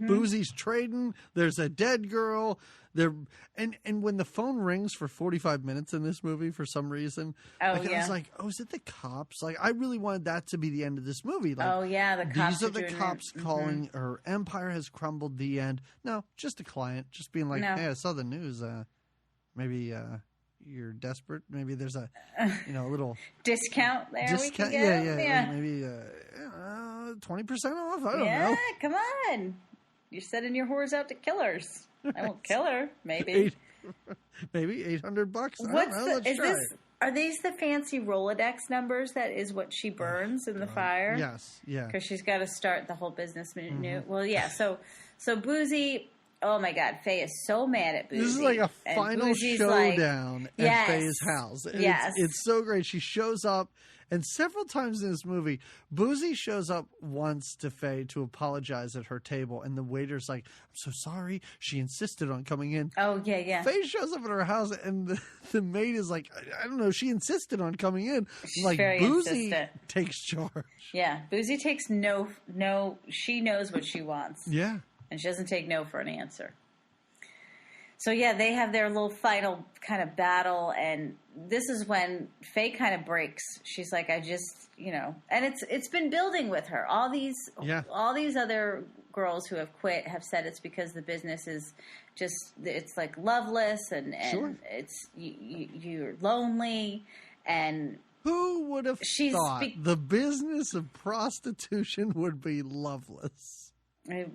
Speaker 2: Boozy's trading. There's a dead girl. And when the phone rings for 45 minutes in this movie for some reason, I was like, oh, is it the cops? Like, I really wanted that to be the end of this movie. Like,
Speaker 3: the cops.
Speaker 2: These are the cops calling. Her empire has crumbled. The end. No, just a client, just being like, hey, I saw the news. Maybe you're desperate. Maybe there's a little
Speaker 3: discount there.
Speaker 2: Discount.
Speaker 3: We can get.
Speaker 2: Yeah. Maybe 20% off. I don't know.
Speaker 3: Yeah, come on. You're sending your whores out to killers. I won't kill her. Maybe
Speaker 2: $800. Let's try it.
Speaker 3: Are these the fancy Rolodex numbers? That is what she burns in the fire.
Speaker 2: Yes, yeah.
Speaker 3: Because she's got to start the whole business new. Well, yeah. So Boozy. Oh my God, Faye is so mad at Boozy.
Speaker 2: This is like a final showdown at Faye's house. It's so great. She shows up. And several times in this movie, Boozy shows up once to Faye to apologize at her table. And the waiter's like, I'm so sorry. She insisted on coming in.
Speaker 3: Oh, yeah.
Speaker 2: Faye shows up at her house and the maid is like, I don't know. She insisted on coming in.
Speaker 3: She's
Speaker 2: like,
Speaker 3: very
Speaker 2: Boozy
Speaker 3: insistent.
Speaker 2: takes charge.
Speaker 3: Yeah. Boozy takes no. She knows what she wants.
Speaker 2: Yeah.
Speaker 3: And she doesn't take no for an answer. So, yeah, they have their little final kind of battle, and this is when Faye kind of breaks. She's like, I just, and it's been building with her. All these other girls who have quit have said it's because the business is just, it's like loveless, and it's, you're lonely, and...
Speaker 2: Who would have thought the business of prostitution would be loveless?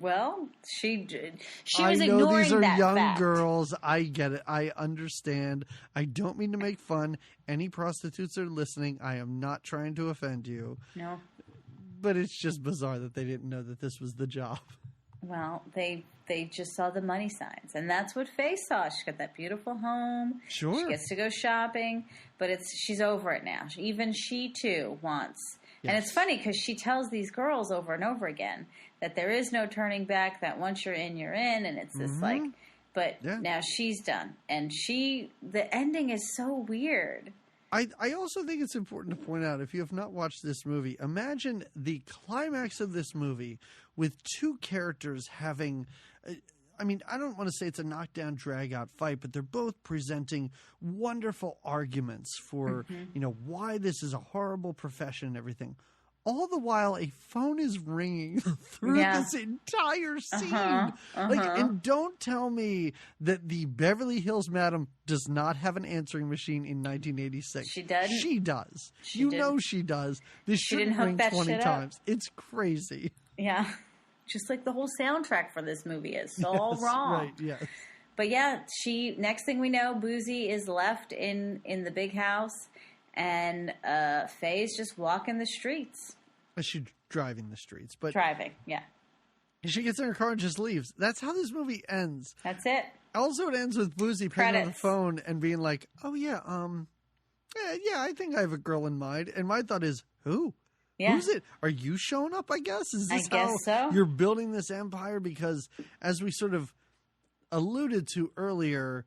Speaker 3: Well, she was
Speaker 2: ignoring that. I know these are young
Speaker 3: fact.
Speaker 2: Girls. I get it. I understand. I don't mean to make fun. Any prostitutes are listening. I am not trying to offend you.
Speaker 3: No.
Speaker 2: But it's just bizarre that they didn't know that this was the job.
Speaker 3: Well, they just saw the money signs, and that's what Faye saw. She's got that beautiful home.
Speaker 2: Sure.
Speaker 3: She gets to go shopping, but she's over it now. Even she too wants. Yes. And it's funny because she tells these girls over and over again that there is no turning back, that once you're in, and it's this now she's done. And the ending is so weird.
Speaker 2: I also think it's important to point out, if you have not watched this movie, imagine the climax of this movie with two characters having... I don't want to say it's a knockdown, drag-out fight, but they're both presenting wonderful arguments for, why this is a horrible profession and everything. All the while, a phone is ringing through this entire scene. And don't tell me that the Beverly Hills Madam does not have an answering machine in 1986.
Speaker 3: She does.
Speaker 2: She does. She does. This shouldn't ring 20 times. It's crazy.
Speaker 3: Yeah. Just like the whole soundtrack for this movie is. So all wrong.
Speaker 2: Right, yes.
Speaker 3: But yeah, next thing we know, Boozy is left in the big house, and Faye's just walking the streets.
Speaker 2: She's driving the streets. But
Speaker 3: driving, yeah.
Speaker 2: She gets in her car and just leaves. That's how this movie ends.
Speaker 3: That's it.
Speaker 2: Also, it ends with Boozy picking up the phone and being like, oh, yeah, I think I have a girl in mind. And my thought is, who? Yeah. Who's it? Are you showing up, I guess? Is this how you're building this empire? Because as we sort of alluded to earlier,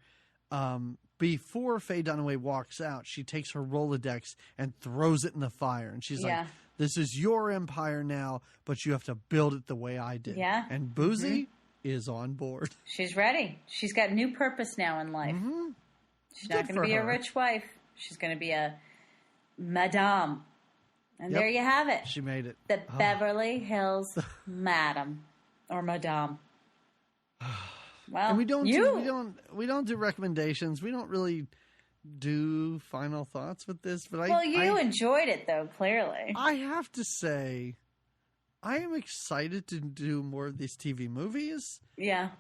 Speaker 2: before Faye Dunaway walks out, she takes her Rolodex and throws it in the fire. And she's like, this is your empire now, but you have to build it the way I did.
Speaker 3: Yeah.
Speaker 2: And Boozy is on board.
Speaker 3: She's ready. She's got new purpose now in life. Mm-hmm. She's not going to be a rich wife. She's going to be a madame. And there you have it.
Speaker 2: She made it.
Speaker 3: The Beverly Hills Madam or Madame. Well,
Speaker 2: and we don't do recommendations. We don't really do final thoughts with this, but
Speaker 3: you enjoyed it though, clearly.
Speaker 2: I have to say, I am excited to do more of these TV movies.
Speaker 3: Yeah.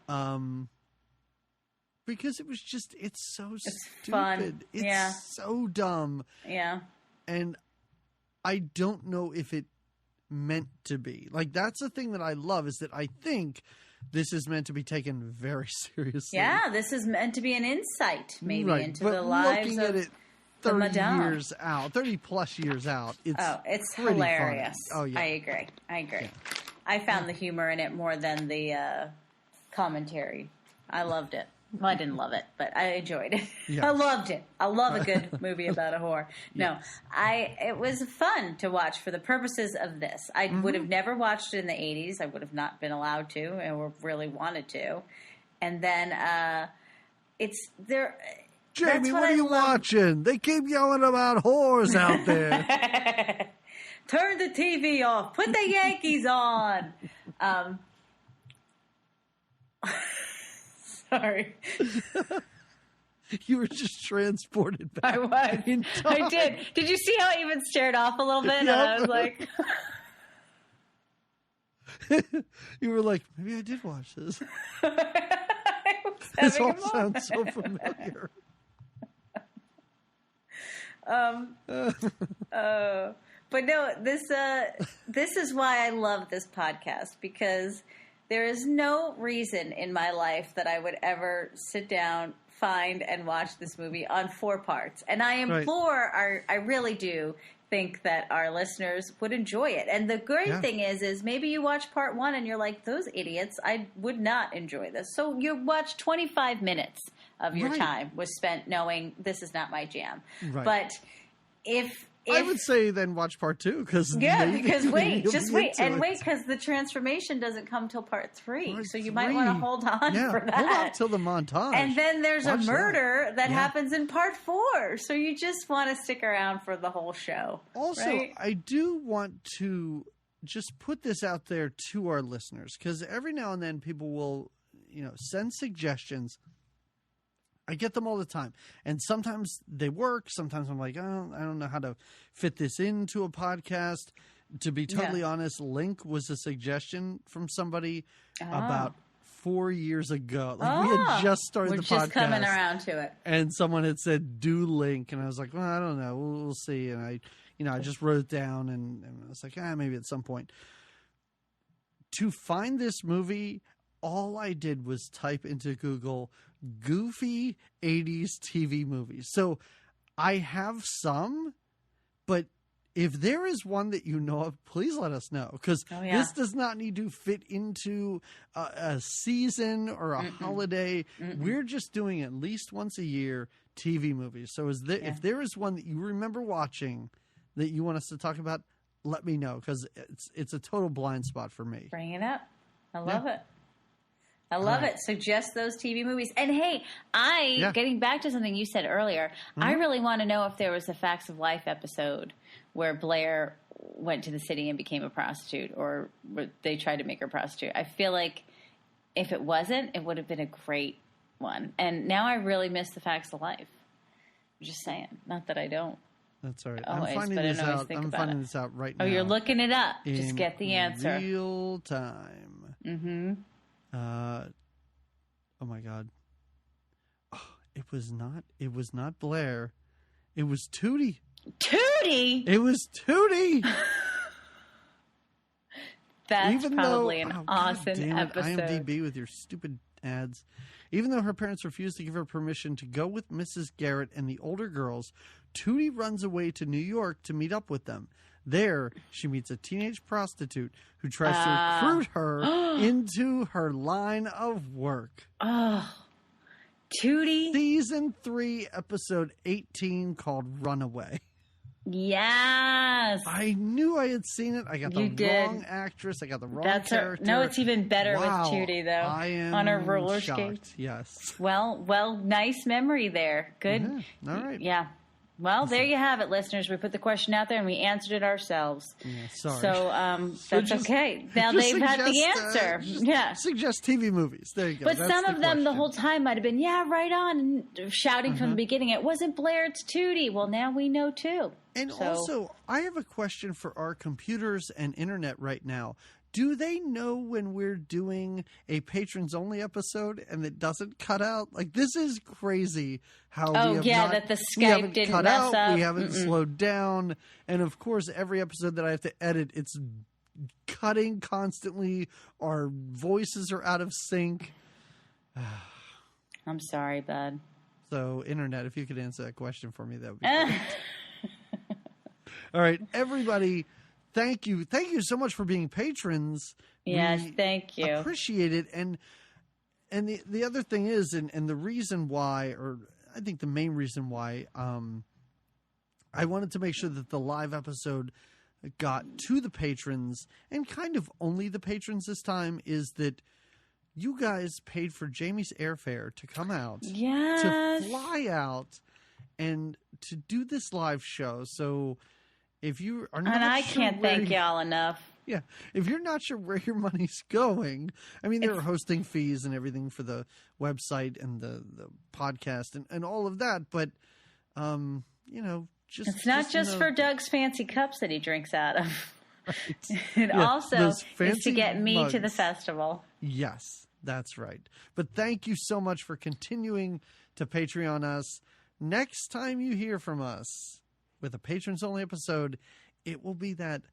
Speaker 2: Because it's so stupid.
Speaker 3: Fun.
Speaker 2: It's so dumb.
Speaker 3: Yeah.
Speaker 2: And I don't know if it meant to be. Like, that's the thing that I love, is that I think this is meant to be taken very seriously.
Speaker 3: Yeah, this is meant to be an insight, maybe, into the lives
Speaker 2: looking
Speaker 3: of
Speaker 2: at it 30 years out, 30 plus years out, it's
Speaker 3: hilarious.
Speaker 2: Funny. Oh, yeah.
Speaker 3: I agree.
Speaker 2: Yeah.
Speaker 3: I found the humor in it more than the commentary. I loved it. Well, I didn't love it, but I enjoyed it. Yes. I loved it. I love a good movie about a whore. No, yes. It was fun to watch for the purposes of this. I would have never watched it in the 80s. I would have not been allowed to or really wanted to. And then it's there.
Speaker 2: Jamie, what are you watching? They keep yelling about whores out there.
Speaker 3: Turn the TV off. Put the Yankees on. Sorry.
Speaker 2: You were just transported back.
Speaker 3: I was. I did. Did you see how I even stared off a little bit? Yep. And I was like...
Speaker 2: You were like, maybe I did watch this. This all sounds so familiar.
Speaker 3: But no, this is why I love this podcast, because there is no reason in my life that I would ever sit down, find, and watch this movie on 4 parts. And I implore, I really do think that our listeners would enjoy it. And the great thing is maybe you watch part 1 and you're like, those idiots, I would not enjoy this. So you watch 25 minutes of your time was spent knowing this is not my jam. Right. But if
Speaker 2: I would say then watch part 2 because
Speaker 3: because wait because the transformation doesn't come till part 3, so you might want to hold on for that.
Speaker 2: Hold on till the montage,
Speaker 3: and then there's a murder that happens in part 4, so you just want to stick around for the whole show.
Speaker 2: Also, I do want to just put this out there to our listeners, because every now and then people will, send suggestions. I get them all the time, and sometimes they work. Sometimes I'm like, oh, I don't know how to fit this into a podcast. To be totally honest, Link was a suggestion from somebody about 4 years ago. Like we had just started the podcast. We're just
Speaker 3: coming around to it.
Speaker 2: And someone had said, do Link. And I was like, well, I don't know. We'll see. And I just wrote it down, and I was like, maybe at some point. To find this movie, all I did was type into Google goofy 80s TV movies. So I have some, but if there is one that you know of, please let us know, because this does not need to fit into a season or a holiday. We're just doing at least once a year TV movies. So if there is one that you remember watching that you want us to talk about, let me know, because it's a total blind spot for me.
Speaker 3: Bring it up. I love it. I love it. Suggest those TV movies. And hey, getting back to something you said earlier, I really want to know if there was a Facts of Life episode where Blair went to the city and became a prostitute, or they tried to make her a prostitute. I feel like if it wasn't, it would have been a great one. And now I really miss the Facts of Life. I'm just saying. Not that I don't.
Speaker 2: That's all right. I'm finding this out. I'm finding this out right now.
Speaker 3: Oh, you're looking it up. Just get the answer.
Speaker 2: Real time.
Speaker 3: Mm-hmm.
Speaker 2: Oh my God. Oh, it was not Blair. It was Tootie.
Speaker 3: Tootie?
Speaker 2: It was Tootie.
Speaker 3: That's probably an awesome episode.
Speaker 2: IMDb with your stupid ads. Even though her parents refused to give her permission to go with Mrs. Garrett and the older girls, Tootie runs away to New York to meet up with them. There, she meets a teenage prostitute who tries to recruit her into her line of work.
Speaker 3: Oh, Tootie.
Speaker 2: Season 3, episode 18, called Runaway.
Speaker 3: Yes.
Speaker 2: I knew I had seen it. I got the wrong actress. I got the wrong character.
Speaker 3: No, it's even better with Tootie, though. I am on her roller skates.
Speaker 2: Yes.
Speaker 3: Well, nice memory there. Good.
Speaker 2: Mm-hmm. All right.
Speaker 3: Yeah. Well, there you have it, listeners. We put the question out there and we answered it ourselves.
Speaker 2: Yeah, sorry.
Speaker 3: So that's okay. Now they've had the answer.
Speaker 2: Suggest TV movies. There you go.
Speaker 3: But some of them the whole time might have been, right on, and shouting from the beginning. It wasn't Blair, it's Tootie. Well, now we know too.
Speaker 2: And also, I have a question for our computers and internet right now. Do they know when we're doing a patrons only episode and it doesn't cut out? Like, this is crazy how
Speaker 3: that the Skype didn't
Speaker 2: cut
Speaker 3: mess
Speaker 2: out,
Speaker 3: up.
Speaker 2: we haven't slowed down. And of course, every episode that I have to edit, it's cutting constantly. Our voices are out of sync.
Speaker 3: I'm sorry, bud.
Speaker 2: So, internet, if you could answer that question for me, that would be great. All right, everybody. thank you so much for being patrons.
Speaker 3: Yes, thank you.
Speaker 2: Appreciate it. And the other thing is, and the reason why, or I think the main reason why, I wanted to make sure that the live episode got to the patrons, and kind of only the patrons this time, is that you guys paid for Jamie's airfare to come out, to fly out, and to do this live show. So if you are not,
Speaker 3: and I can't thank y'all enough.
Speaker 2: Yeah, if you're not sure where your money's going, I mean, there are hosting fees and everything for the website and the podcast and all of that, but
Speaker 3: it's not just for Doug's fancy cups that he drinks out of. Right. It also is to get me mugs to the festival.
Speaker 2: Yes, that's right. But thank you so much for continuing to Patreon us. Next time you hear from us with a patrons-only episode, it will be that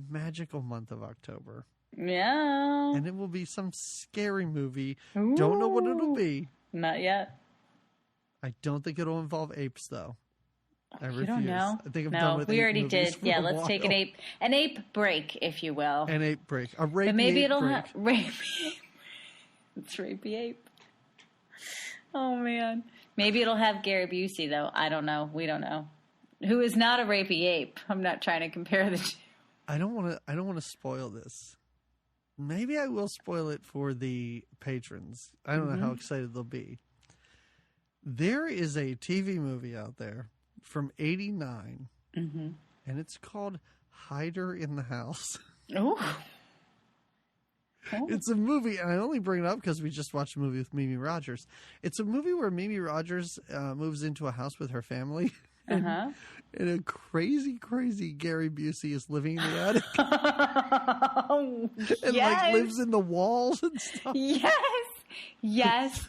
Speaker 2: magical month of October.
Speaker 3: Yeah.
Speaker 2: And it will be some scary movie. Ooh. Don't know what it'll be.
Speaker 3: Not yet.
Speaker 2: I don't think it'll involve apes, though. I refuse.
Speaker 3: You don't know?
Speaker 2: I think I'm done with
Speaker 3: we
Speaker 2: ape
Speaker 3: already did. Yeah, let's
Speaker 2: while.
Speaker 3: Take an ape break, if you will.
Speaker 2: An ape break. A rapey
Speaker 3: but maybe
Speaker 2: ape
Speaker 3: it'll
Speaker 2: break.
Speaker 3: have rapey. It's rapey ape. Oh man. Maybe it'll have Gary Busey though. I don't know. We don't know. Who is not a rapey ape? I'm not trying to compare the two.
Speaker 2: I don't want to spoil this. Maybe I will spoil it for the patrons. I don't know how excited they'll be. There is a TV movie out there from '89, and it's called Hider in the House.
Speaker 3: Oh.
Speaker 2: It's a movie, and I only bring it up because we just watched a movie with Mimi Rogers. It's a movie where Mimi Rogers moves into a house with her family. And a crazy, crazy Gary Busey is living in the attic. And like lives in the walls and stuff.
Speaker 3: Yes.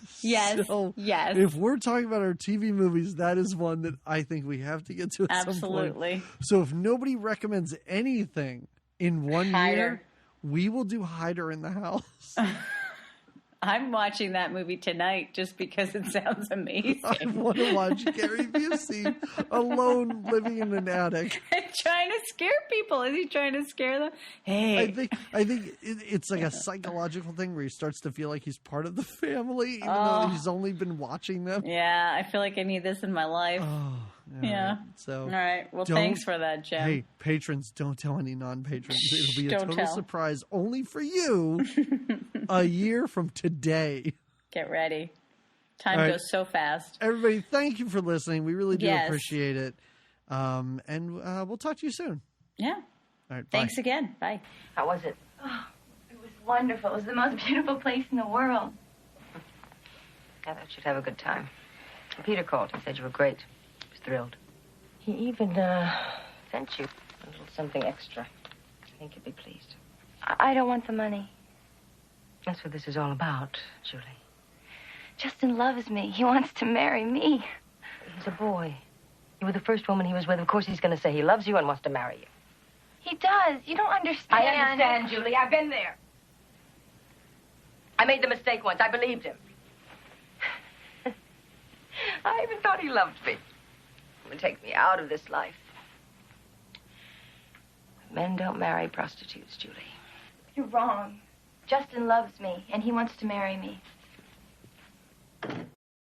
Speaker 3: So, yes.
Speaker 2: If we're talking about our TV movies, that is one that I think we have to get to at some point.
Speaker 3: Absolutely.
Speaker 2: So if nobody recommends anything in 1 year, we will do Hider in the House.
Speaker 3: I'm watching that movie tonight just because it sounds amazing.
Speaker 2: I want to watch Gary Busey alone living in an attic.
Speaker 3: And trying to scare people. Is he trying to scare them? Hey.
Speaker 2: I think it's like a psychological thing where he starts to feel like he's part of the family, even though he's only been watching them.
Speaker 3: Yeah, I feel like I need this in my life. Yeah.
Speaker 2: Right. So,
Speaker 3: all right. Well, thanks for that, Jim.
Speaker 2: Hey, patrons, don't tell any non-patrons. It'll be a total surprise only for you a year from today.
Speaker 3: Get ready. Time goes so fast.
Speaker 2: Everybody, thank you for listening. We really do appreciate it. And we'll talk to you soon.
Speaker 3: Yeah.
Speaker 2: All right.
Speaker 3: Thanks again. Bye.
Speaker 1: How was it?
Speaker 4: Oh, it was wonderful. It was the most beautiful place in the world.
Speaker 1: I thought you'd have a good time. Peter called. He said you were great. He was thrilled. He even sent you a little something extra. I think you'd be pleased.
Speaker 4: I don't want the money.
Speaker 1: That's what this is all about, Julie.
Speaker 4: Justin loves me. He wants to marry me.
Speaker 1: He's a boy. You were the first woman he was with. Of course he's going to say he loves you and wants to marry you.
Speaker 4: He does. You don't understand.
Speaker 1: I understand, Julie. I've been there. I made the mistake once. I believed him. I even thought he loved me. He would take me out of this life. Men don't marry prostitutes, Julie.
Speaker 4: You're wrong. Justin loves me, and he wants to marry me.